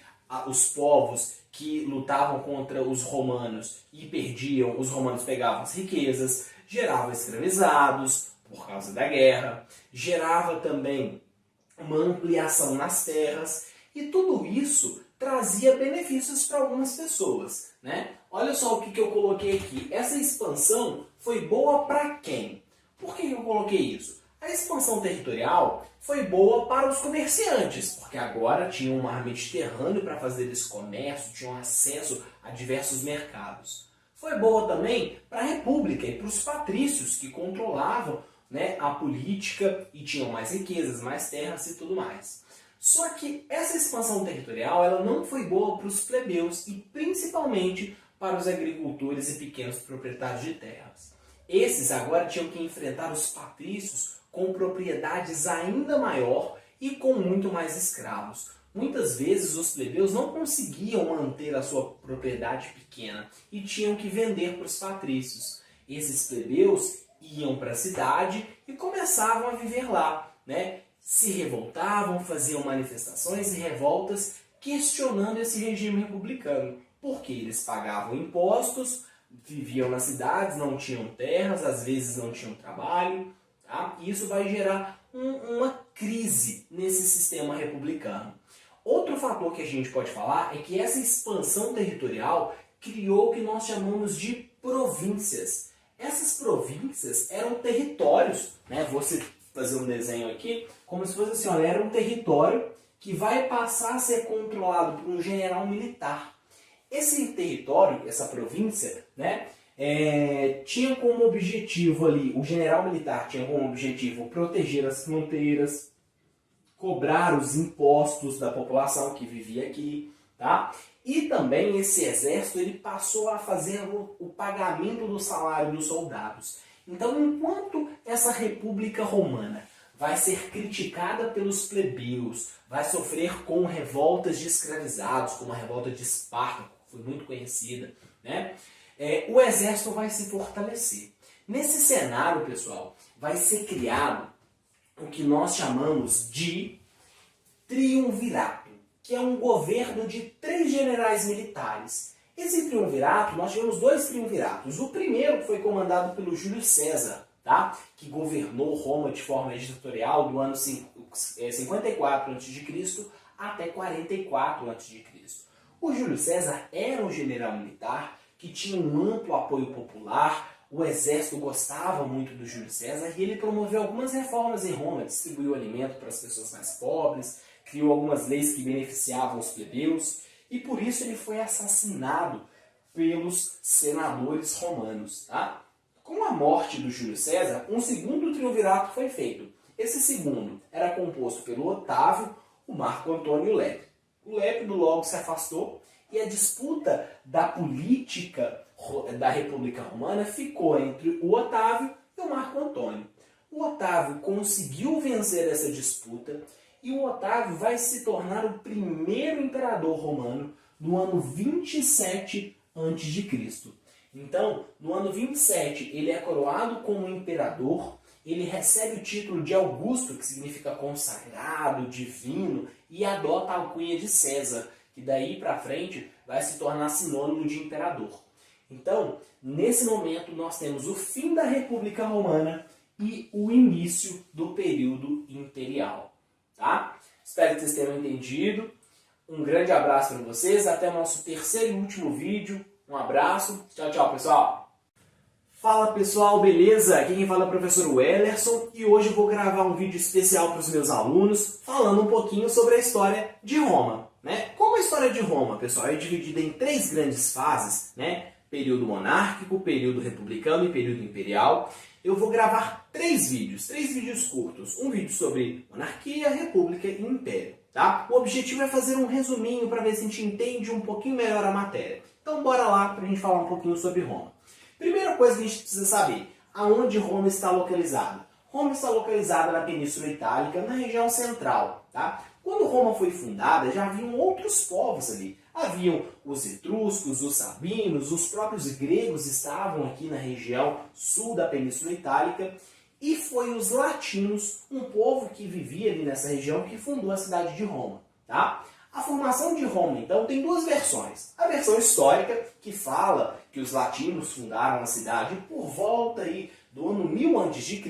os povos que lutavam contra os romanos e perdiam, os romanos pegavam as riquezas, gerava escravizados por causa da guerra, gerava também uma ampliação nas terras e tudo isso trazia benefícios para algumas pessoas. Né? Olha só o que eu coloquei aqui. Essa expansão foi boa para quem? Por que eu coloquei isso? A expansão territorial foi boa para os comerciantes, porque agora tinham um mar Mediterrâneo para fazer esse comércio, tinham acesso a diversos mercados. Foi boa também para a República e para os patrícios que controlavam, né, a política e tinham mais riquezas, mais terras e tudo mais. Só que essa expansão territorial ela não foi boa para os plebeus e principalmente para os agricultores e pequenos proprietários de terras. Esses agora tinham que enfrentar os patrícios com propriedades ainda maior e com muito mais escravos. Muitas vezes os plebeus não conseguiam manter a sua propriedade pequena e tinham que vender para os patrícios. Esses plebeus iam para a cidade e começavam a viver lá, né? Se revoltavam, faziam manifestações e revoltas questionando esse regime republicano, porque eles pagavam impostos, viviam nas cidades, não tinham terras, às vezes não tinham trabalho, tá? E isso vai gerar uma crise nesse sistema republicano. Outro fator que a gente pode falar é que essa expansão territorial criou o que nós chamamos de províncias. Essas províncias eram territórios, né? Vou fazer um desenho aqui, como se fosse assim, olha, era um território que vai passar a ser controlado por um general militar. Esse território, essa província, né, tinha como objetivo ali, o general militar tinha como objetivo proteger as fronteiras, cobrar os impostos da população que vivia aqui, tá? E também esse exército ele passou a fazer o pagamento do salário dos soldados. Então, enquanto essa República Romana vai ser criticada pelos plebeus, vai sofrer com revoltas de escravizados, como a revolta de Esparta, que foi muito conhecida, né? O exército vai se fortalecer. Nesse cenário, pessoal, vai ser criado o que nós chamamos de triunvirato, que é um governo de 3 generais militares. Esse triunvirato, nós tivemos 2 triunviratos. O primeiro foi comandado pelo Júlio César, tá? Que governou Roma de forma ditatorial do ano 54 a.C. até 44 a.C. O Júlio César era um general militar que tinha um amplo apoio popular, o exército gostava muito do Júlio César e ele promoveu algumas reformas em Roma, distribuiu alimento para as pessoas mais pobres, criou algumas leis que beneficiavam os plebeus e por isso ele foi assassinado pelos senadores romanos, tá? Com a morte do Júlio César, um segundo triunvirato foi feito. Esse segundo era composto pelo Otávio, o Marco Antônio e o Lépido. O Lépido logo se afastou e a disputa da política da República Romana ficou entre o Otávio e o Marco Antônio. O Otávio conseguiu vencer essa disputa e o Otávio vai se tornar o primeiro imperador romano no ano 27 a.C. Então, no ano 27, ele é coroado como imperador, ele recebe o título de Augusto, que significa consagrado, divino, e adota a alcunha de César, que daí para frente vai se tornar sinônimo de imperador. Então, nesse momento, nós temos o fim da República Romana e o início do período imperial. Tá? Espero que vocês tenham entendido. Um grande abraço para vocês. Até o nosso terceiro e último vídeo. Um abraço. Tchau, tchau, pessoal. Fala, pessoal. Beleza? Aqui quem fala é o professor Wellerson. E hoje eu vou gravar um vídeo especial para os meus alunos, falando um pouquinho sobre a história de Roma. Né? Como a história de Roma, pessoal, é dividida em 3 grandes fases, né? Período monárquico, período republicano e período imperial. Eu vou gravar 3 vídeos curtos. Um vídeo sobre monarquia, república e império. Tá? O objetivo é fazer um resuminho para ver se a gente entende um pouquinho melhor a matéria. Então bora lá para a gente falar um pouquinho sobre Roma. Primeira coisa que a gente precisa saber, aonde Roma está localizada? Roma está localizada na Península Itálica, na região central. Tá? Quando Roma foi fundada, já haviam outros povos ali. Haviam os etruscos, os sabinos, os próprios gregos estavam aqui na região sul da Península Itálica. E foi os latinos, um povo que vivia ali nessa região, que fundou a cidade de Roma. Tá? A formação de Roma, então, tem 2 versões. A versão histórica, que fala que os latinos fundaram a cidade por volta aí do ano 1000 a.C.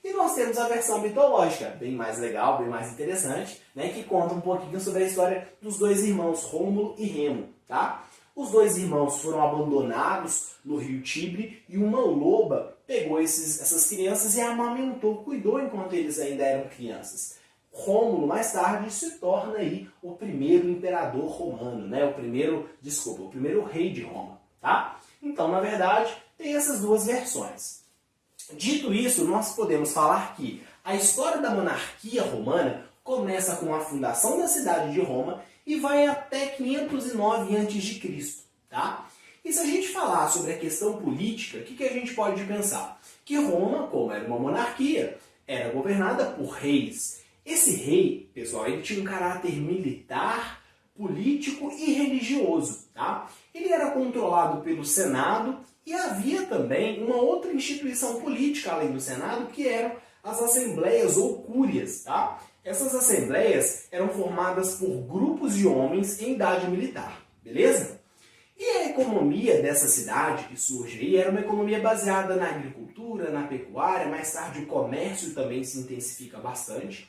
E nós temos a versão mitológica, bem mais legal, bem mais interessante, né, que conta um pouquinho sobre a história dos 2 irmãos, Rômulo e Remo. Tá? Os 2 irmãos foram abandonados no rio Tibre e uma loba pegou essas crianças e amamentou, cuidou enquanto eles ainda eram crianças. Rômulo, mais tarde, se torna aí o primeiro imperador romano, né? o primeiro rei de Roma. Tá? Então, na verdade, tem essas 2 versões. Dito isso, nós podemos falar que a história da monarquia romana começa com a fundação da cidade de Roma e vai até 509 a.C. Tá? E se a gente falar sobre a questão política, o que a gente pode pensar? Que Roma, como era uma monarquia, era governada por reis. Esse rei, pessoal, ele tinha um caráter militar, político e religioso. Tá? Ele era controlado pelo Senado E havia também uma outra instituição política além do Senado, que eram as assembleias ou cúrias, tá? Essas assembleias eram formadas por grupos de homens em idade militar, beleza? E a economia dessa cidade que surge aí era uma economia baseada na agricultura, na pecuária, mais tarde o comércio também se intensifica bastante.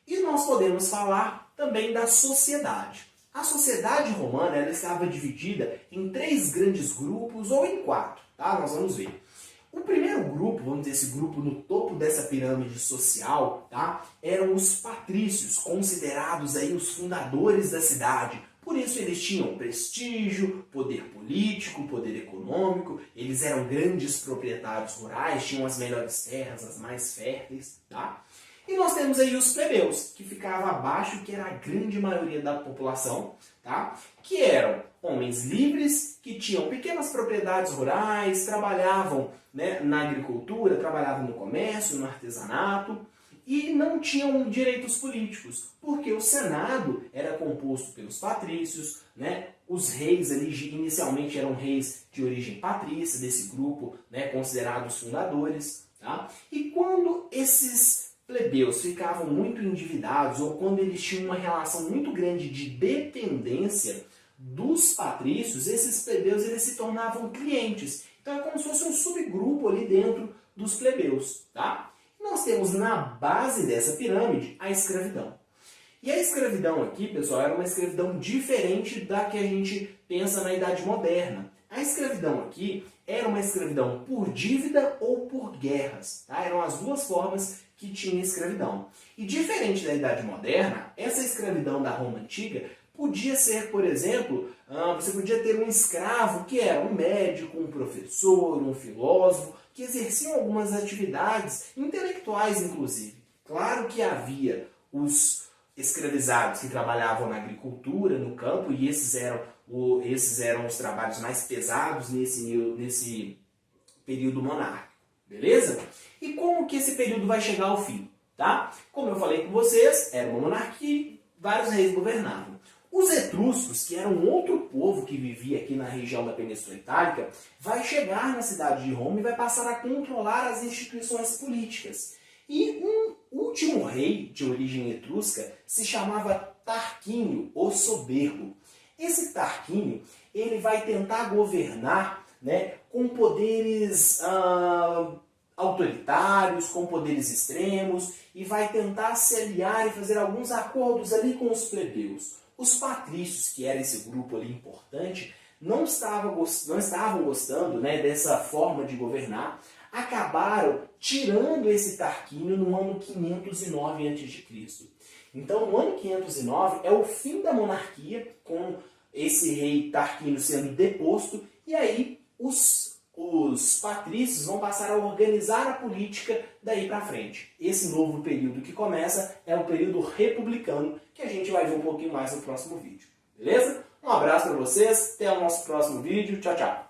E nós podemos falar também da sociedade. A sociedade romana ela estava dividida em 3 grandes grupos ou em 4, tá? Nós vamos ver. O primeiro grupo, vamos dizer, esse grupo no topo dessa pirâmide social, tá? Eram os patrícios, considerados aí os fundadores da cidade. Por isso eles tinham prestígio, poder político, poder econômico, eles eram grandes proprietários rurais, tinham as melhores terras, as mais férteis, tá? E nós temos aí os plebeus, que ficavam abaixo, que era a grande maioria da população, tá? Que eram homens livres, que tinham pequenas propriedades rurais, trabalhavam, né, na agricultura, trabalhavam no comércio, no artesanato, e não tinham direitos políticos, porque o Senado era composto pelos patrícios, né? Os reis ali inicialmente eram reis de origem patrícia, desse grupo, né, considerados fundadores, tá? E quando esses plebeus ficavam muito endividados ou quando eles tinham uma relação muito grande de dependência dos patrícios, esses plebeus eles se tornavam clientes. Então é como se fosse um subgrupo ali dentro dos plebeus, tá? Nós temos na base dessa pirâmide a escravidão. E a escravidão aqui, pessoal, era uma escravidão diferente da que a gente pensa na Idade Moderna. A escravidão aqui era uma escravidão por dívida ou por guerras, tá? Eram as duas formas que tinha escravidão. E diferente da Idade Moderna, essa escravidão da Roma Antiga podia ser, por exemplo, você podia ter um escravo que era um médico, um professor, um filósofo, que exerciam algumas atividades intelectuais, inclusive. Claro que havia os escravizados que trabalhavam na agricultura, no campo, e esses eram os trabalhos mais pesados nesse período monárquico, beleza? E como que esse período vai chegar ao fim, tá? Como eu falei com vocês, era uma monarquia, vários reis governavam. Os etruscos, que eram outro povo que vivia aqui na região da Península Itálica, vai chegar na cidade de Roma e vai passar a controlar as instituições políticas. E um último rei de origem etrusca se chamava Tarquínio, o Soberbo. Esse Tarquínio, ele vai tentar governar, né, com poderes autoritários, com poderes extremos, e vai tentar se aliar e fazer alguns acordos ali com os plebeus. Os patrícios, que era esse grupo ali importante, não estavam gostando, né, dessa forma de governar, acabaram tirando esse Tarquínio no ano 509 a.C. Então, no ano 509 é o fim da monarquia, com esse rei Tarquínio sendo deposto, e aí os patrícios vão passar a organizar a política daí para frente. Esse novo período que começa é o período republicano, que a gente vai ver um pouquinho mais no próximo vídeo. Beleza? Um abraço para vocês, até o nosso próximo vídeo. Tchau, tchau!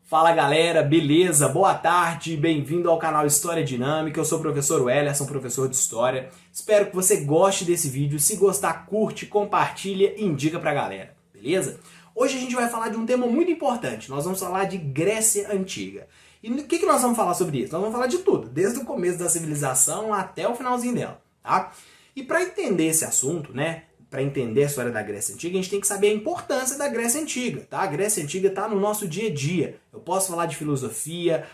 Fala galera, beleza? Boa tarde, bem-vindo ao canal História Dinâmica. Eu sou o professor Wellerson, professor de História. Espero que você goste desse vídeo. Se gostar, curte, compartilha e indica pra galera, beleza? Hoje a gente vai falar de um tema muito importante. Nós vamos falar de Grécia Antiga. E o que nós vamos falar sobre isso? Nós vamos falar de tudo, desde o começo da civilização até o finalzinho dela, tá? E para entender esse assunto, né? Para entender a história da Grécia Antiga, a gente tem que saber a importância da Grécia Antiga, tá? A Grécia Antiga está no nosso dia a dia. Eu posso falar de filosofia,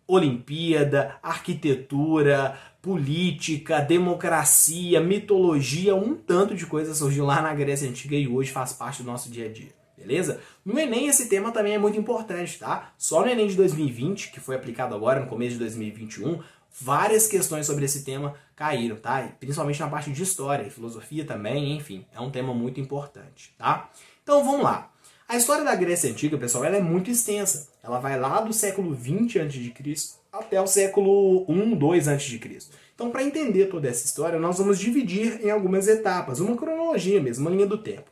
Olimpíada, arquitetura, política, democracia, mitologia, um tanto de coisa surgiu lá na Grécia Antiga e hoje faz parte do nosso dia a dia, beleza? No Enem esse tema também é muito importante, tá? Só no Enem de 2020, que foi aplicado agora no começo de 2021, várias questões sobre esse tema caíram, tá? Principalmente na parte de história e filosofia também, enfim, é um tema muito importante, tá? Então vamos lá. A história da Grécia Antiga, pessoal, ela é muito extensa. Ela vai lá do século 20 a.C. até o século 1, 2 a.C. Então, para entender toda essa história, nós vamos dividir em algumas etapas, uma cronologia mesmo, uma linha do tempo.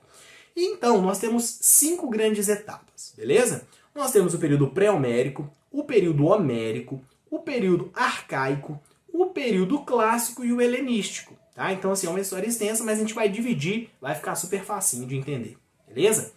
E então, nós temos 5 grandes etapas, beleza? Nós temos o período pré-homérico, o período homérico, o período arcaico, o período clássico e o helenístico, tá? Então, assim, é uma história extensa, mas a gente vai dividir, vai ficar super facinho de entender, beleza?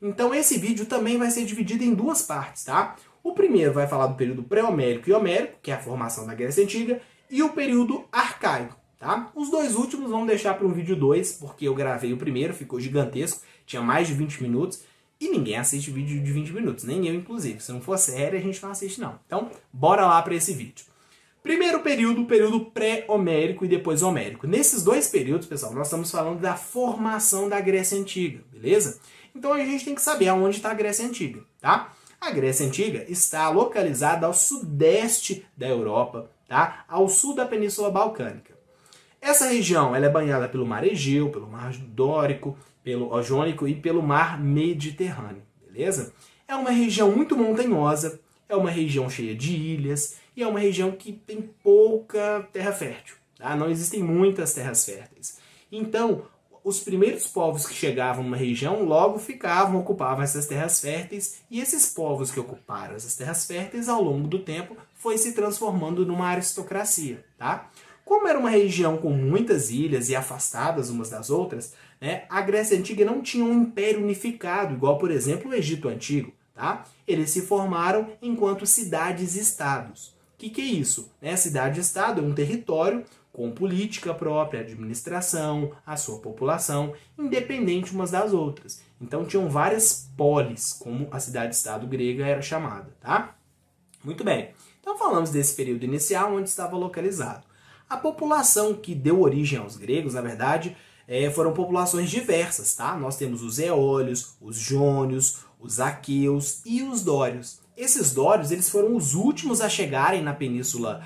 Então, esse vídeo também vai ser dividido em duas partes, tá? O primeiro vai falar do período pré-homérico e homérico, que é a formação da Grécia Antiga, e o período arcaico, tá? Os dois últimos vamos deixar para um vídeo 2, porque eu gravei o primeiro, ficou gigantesco, tinha mais de 20 minutos, e ninguém assiste vídeo de 20 minutos, nem eu inclusive. Se não for sério, a gente não assiste não. Então, bora lá para esse vídeo. Primeiro período, o período pré-homérico e depois homérico. Nesses dois períodos, pessoal, nós estamos falando da formação da Grécia Antiga, beleza? Então a gente tem que saber aonde está a Grécia Antiga, tá? A Grécia Antiga está localizada ao sudeste da Europa, tá? Ao sul da Península Balcânica. Essa região ela é banhada pelo Mar Egeu, pelo Mar Dórico, pelo Jônico e pelo Mar Mediterrâneo, beleza? É uma região muito montanhosa, é uma região cheia de ilhas e é uma região que tem pouca terra fértil, tá? Não existem muitas terras férteis. Então, os primeiros povos que chegavam numa região logo ocupavam essas terras férteis, e esses povos que ocuparam essas terras férteis ao longo do tempo foi se transformando numa aristocracia, tá? Como era uma região com muitas ilhas e afastadas umas das outras, né, a Grécia Antiga não tinha um império unificado, igual, por exemplo, o Egito Antigo, tá? Eles se formaram enquanto cidades-estados. O que é isso? Cidade-estado é um território com política própria, administração, a sua população, independente umas das outras. Então tinham várias polis, como a cidade-estado grega era chamada, tá? Muito bem. Então falamos desse período inicial onde estava localizado. A população que deu origem aos gregos, na verdade, foram populações diversas, tá? Nós temos os eólios, os jônios, os aqueus e os dórios. Esses dórios eles foram os últimos a chegarem na península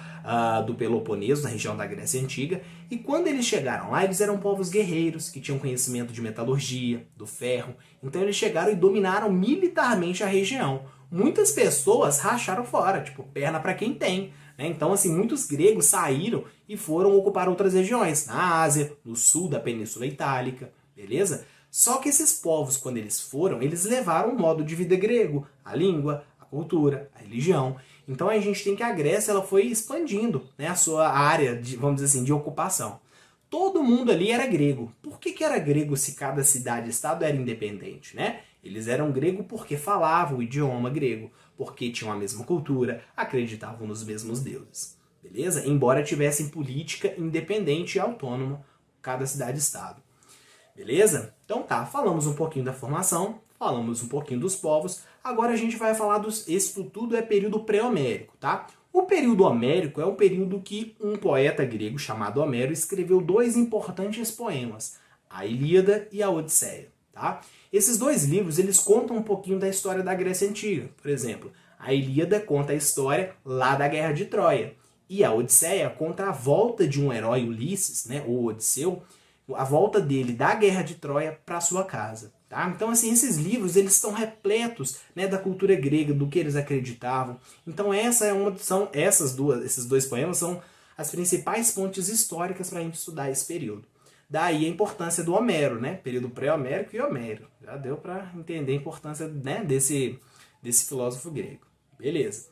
do Peloponeso, na região da Grécia Antiga, e quando eles chegaram lá, eles eram povos guerreiros, que tinham conhecimento de metalurgia, do ferro, então eles chegaram e dominaram militarmente a região. Muitas pessoas racharam fora, tipo, perna para quem tem, né? Então, assim, muitos gregos saíram e foram ocupar outras regiões, na Ásia, no sul da Península Itálica, beleza? Só que esses povos, quando eles foram, eles levaram o modo de vida grego, a língua, a cultura, a religião. Então a gente tem que a Grécia ela foi expandindo, né, a sua área, vamos dizer assim, de ocupação. Todo mundo ali era grego. Por que era grego se cada cidade-estado era independente, né? Eles eram grego porque falavam o idioma grego, porque tinham a mesma cultura, acreditavam nos mesmos deuses, beleza? Embora tivessem política independente e autônoma, cada cidade-estado. Beleza? Então tá, falamos um pouquinho da formação, falamos um pouquinho dos povos, agora a gente vai falar isso tudo é período pré-homérico, tá? O período homérico é o período que um poeta grego chamado Homero escreveu dois importantes poemas, a Ilíada e a Odisseia, tá? Esses dois livros, eles contam um pouquinho da história da Grécia Antiga. Por exemplo, a Ilíada conta a história lá da Guerra de Troia, e a Odisseia conta a volta de um herói, Ulisses, né, ou Odisseu, a volta dele da Guerra de Troia para sua casa. Tá? Então, assim, esses livros eles estão repletos, né, da cultura grega, do que eles acreditavam. Então, esses dois poemas são as principais fontes históricas para a gente estudar esse período. Daí a importância do Homero, né? Período pré-homérico e Homero. Já deu para entender a importância, né, desse filósofo grego. Beleza.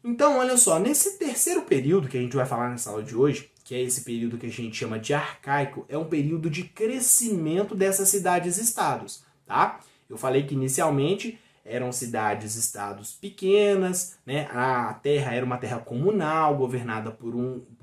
Então, olha só, nesse terceiro período que a gente vai falar nessa aula de hoje, que é esse período que a gente chama de arcaico, é um período de crescimento dessas cidades-estados, tá? Eu falei que inicialmente eram cidades-estados pequenas, né? A terra era uma terra comunal, governada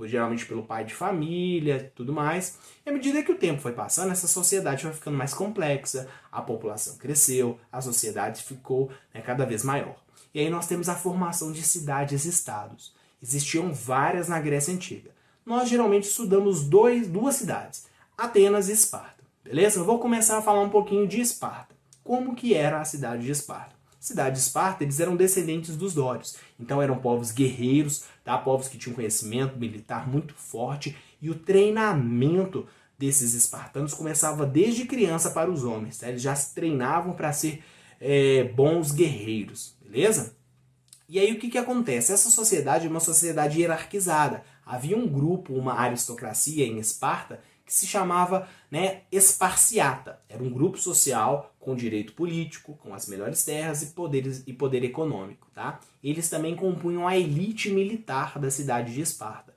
geralmente pelo pai de família, tudo mais. E à medida que o tempo foi passando, essa sociedade foi ficando mais complexa, a população cresceu, a sociedade ficou, né, cada vez maior. E aí nós temos a formação de cidades-estados. Existiam várias na Grécia Antiga. Nós geralmente estudamos duas cidades, Atenas e Esparta. Beleza? Eu vou começar a falar um pouquinho de Esparta. Como que era a cidade de Esparta? A cidade de Esparta, eles eram descendentes dos dórios. Então eram povos guerreiros, tá? Povos que tinham conhecimento militar muito forte. E o treinamento desses espartanos começava desde criança para os homens. Tá? Eles já se treinavam para ser bons guerreiros. Beleza? E aí o que acontece? Essa sociedade é uma sociedade hierarquizada. Havia um grupo, uma aristocracia em Esparta, que se chamava, né, Esparciata. Era um grupo social com direito político, com as melhores terras e poder econômico. Tá? Eles também compunham a elite militar da cidade de Esparta.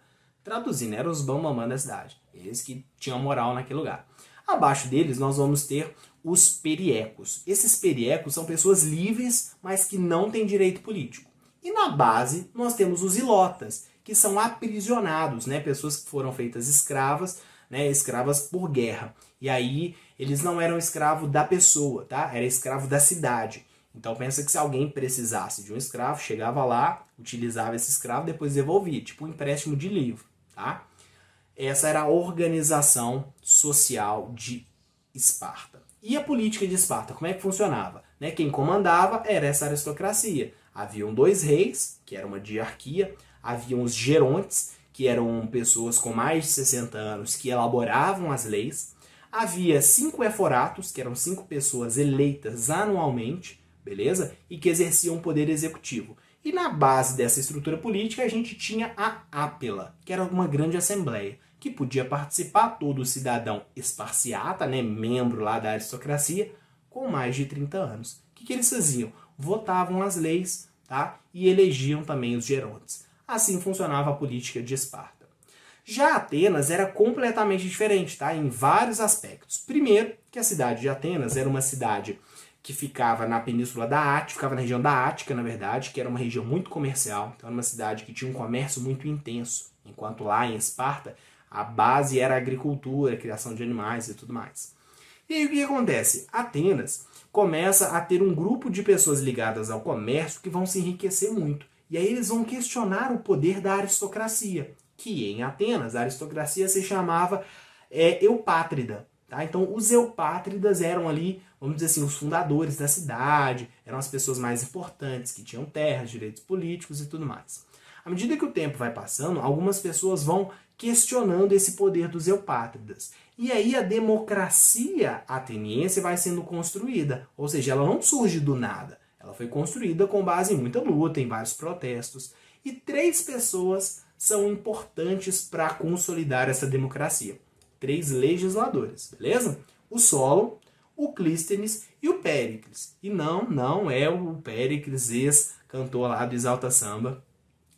Traduzindo, eram os bambamã da cidade. Eles que tinham moral naquele lugar. Abaixo deles, nós vamos ter os periecos. Esses periecos são pessoas livres, mas que não têm direito político. E na base, nós temos os ilotas, que são aprisionados, né? Pessoas que foram feitas escravas, né? Escravas por guerra. E aí, eles não eram escravos da pessoa, tá? Era escravo da cidade. Então pensa que se alguém precisasse de um escravo, chegava lá, utilizava esse escravo, depois devolvia, tipo um empréstimo de livro, tá? Essa era a organização social de Esparta. E a política de Esparta, como é que funcionava? Né? Quem comandava era essa aristocracia. Haviam 2 reis, que era uma diarquia, haviam os gerontes, que eram pessoas com mais de 60 anos que elaboravam as leis. Havia 5 eforatos, que eram 5 pessoas eleitas anualmente, beleza? E que exerciam o poder executivo. E na base dessa estrutura política a gente tinha a ápila, que era uma grande assembleia, que podia participar todo cidadão esparciata, né, membro lá da aristocracia, com mais de 30 anos. O que eles faziam? Votavam as leis, tá? E elegiam também os gerontes. Assim funcionava a política de Esparta. Já Atenas era completamente diferente, tá? Em vários aspectos. Primeiro, que a cidade de Atenas era uma cidade que ficava na península da Ática, ficava na região da Ática, na verdade, que era uma região muito comercial, então era uma cidade que tinha um comércio muito intenso, enquanto lá em Esparta a base era a agricultura, a criação de animais e tudo mais. E aí o que acontece? Atenas começa a ter um grupo de pessoas ligadas ao comércio que vão se enriquecer muito. E aí eles vão questionar o poder da aristocracia, que em Atenas a aristocracia se chamava eupátrida. Tá? Então os eupátridas eram ali, vamos dizer assim, os fundadores da cidade, eram as pessoas mais importantes, que tinham terras, direitos políticos e tudo mais. À medida que o tempo vai passando, algumas pessoas vão questionando esse poder dos eupátridas. E aí a democracia ateniense vai sendo construída, ou seja, ela não surge do nada. Ela foi construída com base em muita luta, em vários protestos. E 3 pessoas são importantes para consolidar essa democracia. 3 legisladores, beleza? O Solon, o Clístenes e o Péricles. E não é o Péricles, ex-cantor lá do Exalta Samba.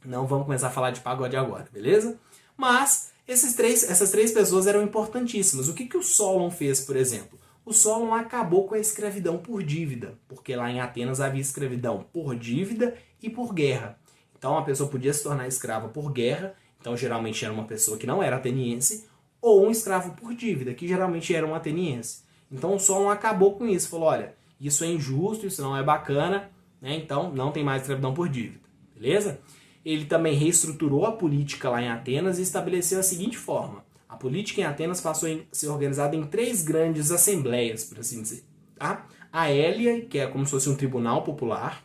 Não vamos começar a falar de pagode agora, beleza? Mas essas três pessoas eram importantíssimas. O que o Solon fez, por exemplo? O Solon acabou com a escravidão por dívida, porque lá em Atenas havia escravidão por dívida e por guerra. Então a pessoa podia se tornar escrava por guerra, então geralmente era uma pessoa que não era ateniense, ou um escravo por dívida, que geralmente era um ateniense. Então o Solon acabou com isso, falou, olha, isso é injusto, isso não é bacana, né? Então não tem mais escravidão por dívida, beleza? Ele também reestruturou a política lá em Atenas e estabeleceu a seguinte forma. A política em Atenas passou a ser organizada em 3 grandes assembleias, por assim dizer. Tá? A Hélia, que é como se fosse um tribunal popular.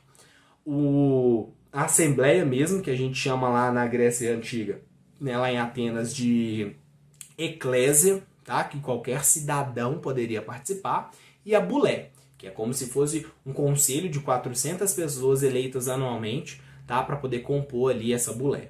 A assembleia mesmo, que a gente chama lá na Grécia Antiga, né, lá em Atenas, de eclésia, tá? Que qualquer cidadão poderia participar. E a Bulé, que é como se fosse um conselho de 400 pessoas eleitas anualmente, tá, para poder compor ali essa bulé.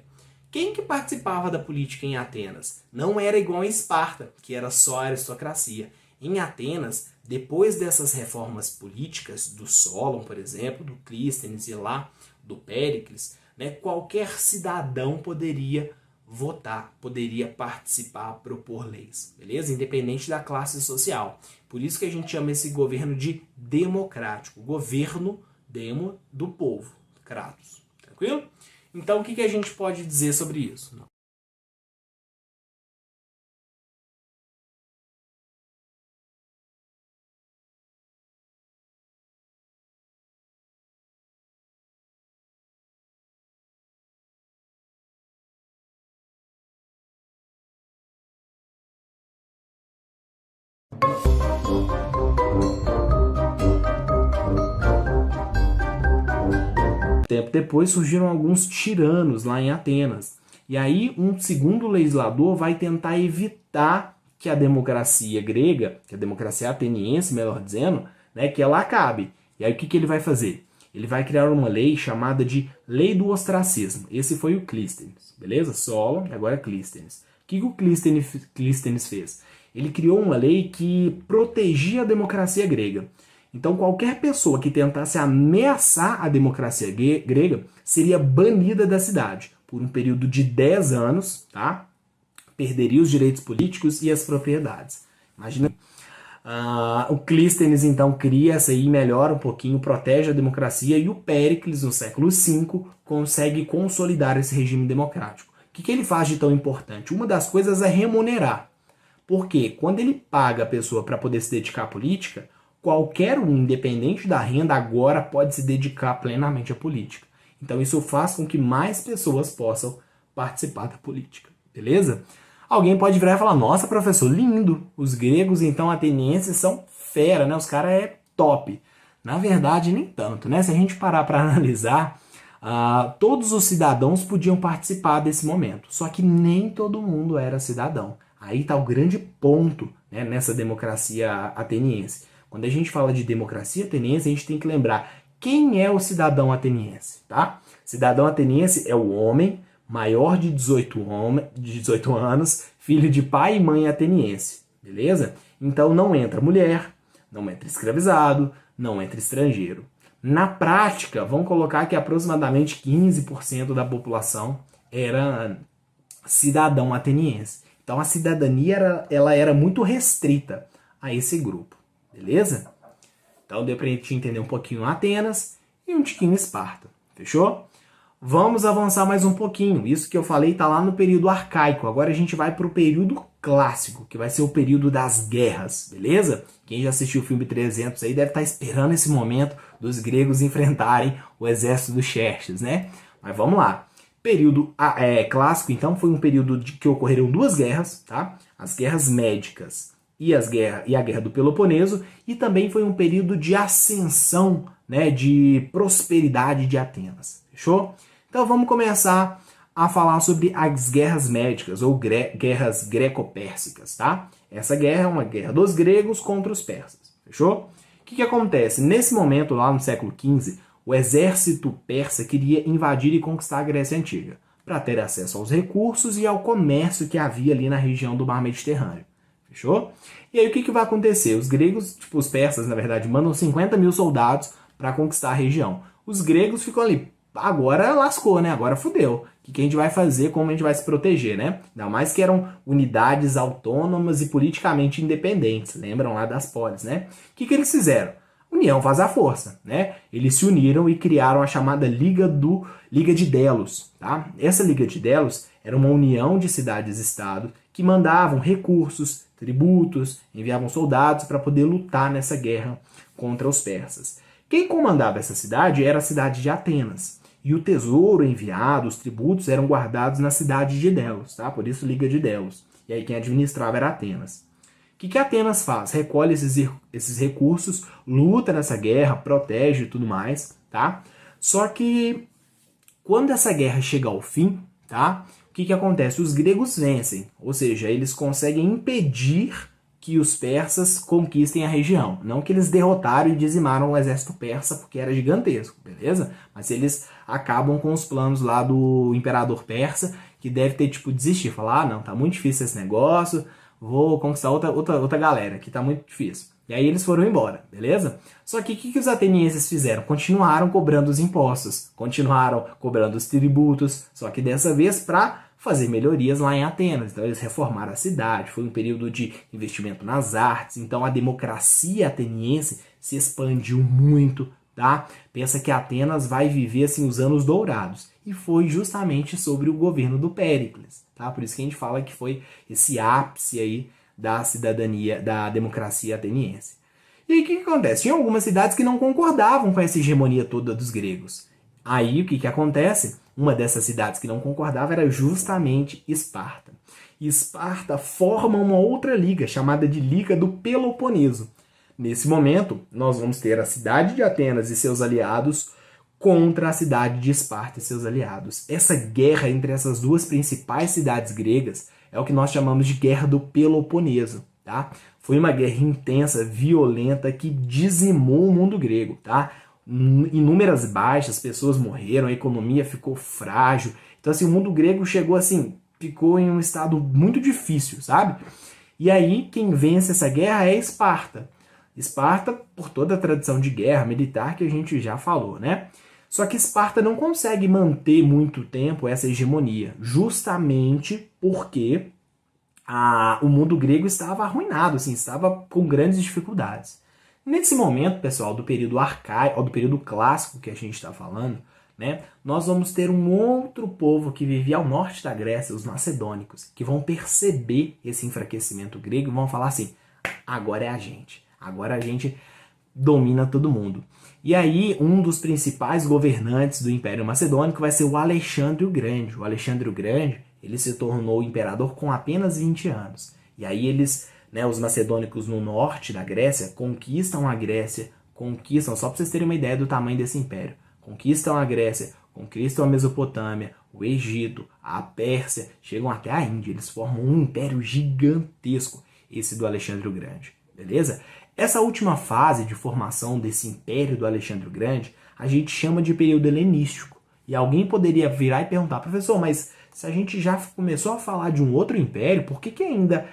Quem que participava da política em Atenas? Não era igual em Esparta, que era só a aristocracia. Em Atenas, depois dessas reformas políticas, do Solon, por exemplo, do Clístenes e lá do Péricles, né, qualquer cidadão poderia votar, poderia participar, propor leis, beleza? Independente da classe social. Por isso que a gente chama esse governo de democrático. Governo, demo, do povo. Kratos. Tranquilo? Então, o que a gente pode dizer sobre isso? Tempo depois surgiram alguns tiranos lá em Atenas. E aí um segundo legislador vai tentar evitar que a democracia grega, que a democracia ateniense, melhor dizendo, né, que ela acabe. E aí o que ele vai fazer? Ele vai criar uma lei chamada de Lei do Ostracismo. Esse foi o Clístenes, beleza? Solon, agora é Clístenes. O que o Clístenes fez? Ele criou uma lei que protegia a democracia grega. Então qualquer pessoa que tentasse ameaçar a democracia grega seria banida da cidade por um período de 10 anos, tá? perderia os direitos políticos e as propriedades. Imagina. O Clístenes então cria essa aí, melhora um pouquinho, protege a democracia, e o Péricles, no século V, consegue consolidar esse regime democrático. O que ele faz de tão importante? Uma das coisas é remunerar. Porque quando ele paga a pessoa para poder se dedicar à política, qualquer um, independente da renda, agora pode se dedicar plenamente à política. Então isso faz com que mais pessoas possam participar da política. Beleza? Alguém pode virar e falar, nossa, professor, lindo. Os gregos, então, atenienses são fera, né? Os caras é top. Na verdade, nem tanto, né? Se a gente parar para analisar, todos os cidadãos podiam participar desse momento. Só que nem todo mundo era cidadão. Aí está o grande ponto, né, nessa democracia ateniense. Quando a gente fala de democracia ateniense, a gente tem que lembrar quem é o cidadão ateniense, tá? Cidadão ateniense é o homem maior de 18 anos, filho de pai e mãe ateniense, beleza? Então não entra mulher, não entra escravizado, não entra estrangeiro. Na prática, vamos colocar que aproximadamente 15% da população era cidadão ateniense. Então a cidadania ela era muito restrita a esse grupo, beleza? Então deu pra gente entender um pouquinho Atenas e um tiquinho Esparta, fechou? Vamos avançar mais um pouquinho. Isso que eu falei está lá no período arcaico. Agora a gente vai para o período clássico, que vai ser o período das guerras, beleza? Quem já assistiu o filme 300 aí deve estar esperando esse momento dos gregos enfrentarem o exército dos Xerxes, né? Mas vamos lá. Período clássico, então, foi um período que ocorreram duas guerras, tá? As guerras médicas e a guerra do Peloponeso, e também foi um período de ascensão, né, de prosperidade de Atenas. Fechou? Então vamos começar a falar sobre as guerras médicas ou guerras greco-pérsicas, tá? Essa guerra é uma guerra dos gregos contra os persas. Fechou? O que acontece? Nesse momento, lá no século XV, o exército persa queria invadir e conquistar a Grécia Antiga, para ter acesso aos recursos e ao comércio que havia ali na região do Mar Mediterrâneo. Fechou? E aí o que vai acontecer? Os gregos, os persas, na verdade, mandam 50 mil soldados para conquistar a região. Os gregos ficam ali, agora lascou, né? Agora fudeu. O que a gente vai fazer? Como a gente vai se proteger, né? Ainda mais que eram unidades autônomas e politicamente independentes. Lembram lá das polis, né? O que eles fizeram? União faz a força, né? Eles se uniram e criaram a chamada Liga de Delos, tá? Essa Liga de Delos era uma união de cidades-estado que mandavam recursos, tributos, enviavam soldados para poder lutar nessa guerra contra os persas. Quem comandava essa cidade era a cidade de Atenas. E o tesouro enviado, os tributos, eram guardados na cidade de Delos, tá? Por isso Liga de Delos. E aí quem administrava era Atenas. O que Atenas faz? Recolhe esses recursos, luta nessa guerra, protege e tudo mais, tá? Só que quando essa guerra chega ao fim, tá? O que acontece? Os gregos vencem, ou seja, eles conseguem impedir que os persas conquistem a região. Não que eles derrotaram e dizimaram o exército persa, porque era gigantesco, beleza? Mas eles acabam com os planos lá do imperador persa, que deve ter, desistir. Falar, não, tá muito difícil esse negócio, vou conquistar outra galera, que tá muito difícil. E aí eles foram embora, beleza? Só que o que os atenienses fizeram? Continuaram cobrando os impostos, continuaram cobrando os tributos, só que dessa vez para fazer melhorias lá em Atenas. Então eles reformaram a cidade, foi um período de investimento nas artes, então a democracia ateniense se expandiu muito, tá? Pensa que Atenas vai viver assim os anos dourados, e foi justamente sobre o governo do Péricles, tá? Por isso que a gente fala que foi esse ápice aí da cidadania, da democracia ateniense. E aí o que acontece? Tinha algumas cidades que não concordavam com essa hegemonia toda dos gregos. Aí o que acontece? Uma dessas cidades que não concordava era justamente Esparta. E Esparta forma uma outra liga, chamada de Liga do Peloponeso. Nesse momento, nós vamos ter a cidade de Atenas e seus aliados contra a cidade de Esparta e seus aliados. Essa guerra entre essas duas principais cidades gregas é o que nós chamamos de Guerra do Peloponeso, tá? Foi uma guerra intensa, violenta, que dizimou o mundo grego, tá? Inúmeras baixas, pessoas morreram, a economia ficou frágil. Então, assim, o mundo grego ficou em um estado muito difícil, sabe? E aí, quem vence essa guerra é Esparta. Esparta, por toda a tradição de guerra militar que a gente já falou, né? Só que Esparta não consegue manter muito tempo essa hegemonia, justamente porque o mundo grego estava arruinado, assim, estava com grandes dificuldades. Nesse momento, pessoal, do período arcaico, do período clássico que a gente está falando, né, nós vamos ter um outro povo que vivia ao norte da Grécia, os macedônicos, que vão perceber esse enfraquecimento grego e vão falar assim, agora é a gente, agora a gente domina todo mundo. E aí, um dos principais governantes do Império Macedônico vai ser o Alexandre o Grande. O Alexandre o Grande, ele se tornou imperador com apenas 20 anos. E aí eles, né, os macedônicos no norte da Grécia, conquistam a Grécia, só para vocês terem uma ideia do tamanho desse império, conquistam a Grécia, conquistam a Mesopotâmia, o Egito, a Pérsia, chegam até a Índia. Eles formam um império gigantesco, esse do Alexandre o Grande, beleza? Essa última fase de formação desse império do Alexandre o Grande, a gente chama de período helenístico. E alguém poderia virar e perguntar, professor, mas se a gente já começou a falar de um outro império, por que ainda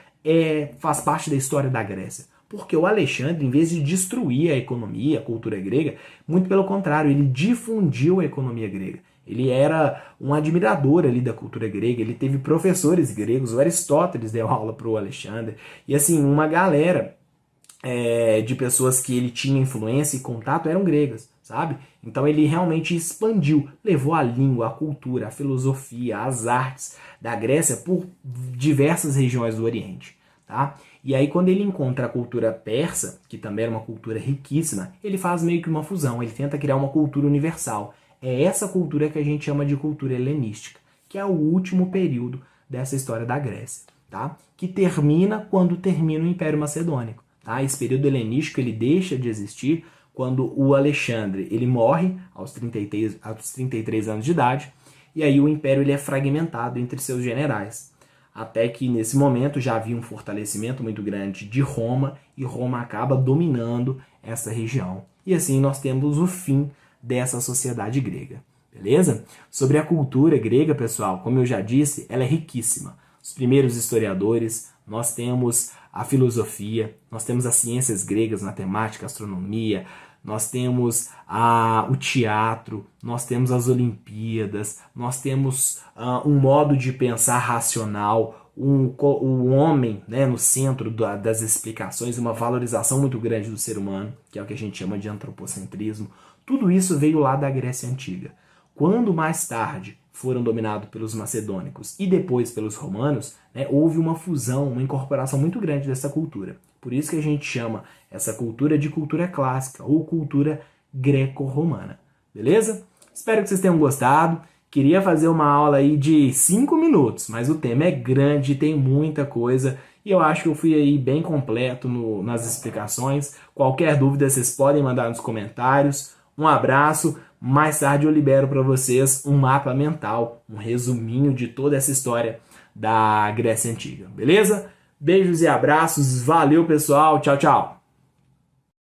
faz parte da história da Grécia? Porque o Alexandre, em vez de destruir a economia, a cultura grega, muito pelo contrário, ele difundiu a economia grega. Ele era um admirador ali da cultura grega, ele teve professores gregos, o Aristóteles deu aula para o Alexandre, e assim, uma galera de pessoas que ele tinha influência e contato eram gregas, sabe? Então ele realmente expandiu, levou a língua, a cultura, a filosofia, as artes da Grécia por diversas regiões do Oriente, tá? E aí quando ele encontra a cultura persa, que também era uma cultura riquíssima, ele faz meio que uma fusão, ele tenta criar uma cultura universal. É essa cultura que a gente chama de cultura helenística, que é o último período dessa história da Grécia, tá? Que termina quando termina o Império Macedônico. Tá? Esse período helenístico ele deixa de existir quando o Alexandre ele morre aos 33 anos de idade, e aí o império ele é fragmentado entre seus generais. Até que nesse momento já havia um fortalecimento muito grande de Roma, e Roma acaba dominando essa região. E assim nós temos o fim dessa sociedade grega. Beleza? Sobre a cultura grega, pessoal, como eu já disse, ela é riquíssima. Os primeiros historiadores, nós temos a filosofia, nós temos as ciências gregas, matemática, astronomia, nós temos o teatro, nós temos as Olimpíadas, nós temos um modo de pensar racional, o homem, né, no centro das explicações, uma valorização muito grande do ser humano, que é o que a gente chama de antropocentrismo. Tudo isso veio lá da Grécia Antiga. Quando mais tarde foram dominados pelos macedônicos e depois pelos romanos, né, houve uma fusão, uma incorporação muito grande dessa cultura. Por isso que a gente chama essa cultura de cultura clássica ou cultura greco-romana. Beleza? Espero que vocês tenham gostado. Queria fazer uma aula aí de 5 minutos, mas o tema é grande, tem muita coisa e eu acho que eu fui aí bem completo nas explicações. Qualquer dúvida vocês podem mandar nos comentários. Um abraço. Mais tarde eu libero para vocês um mapa mental, um resuminho de toda essa história da Grécia Antiga, beleza? Beijos e abraços, valeu pessoal, tchau, tchau!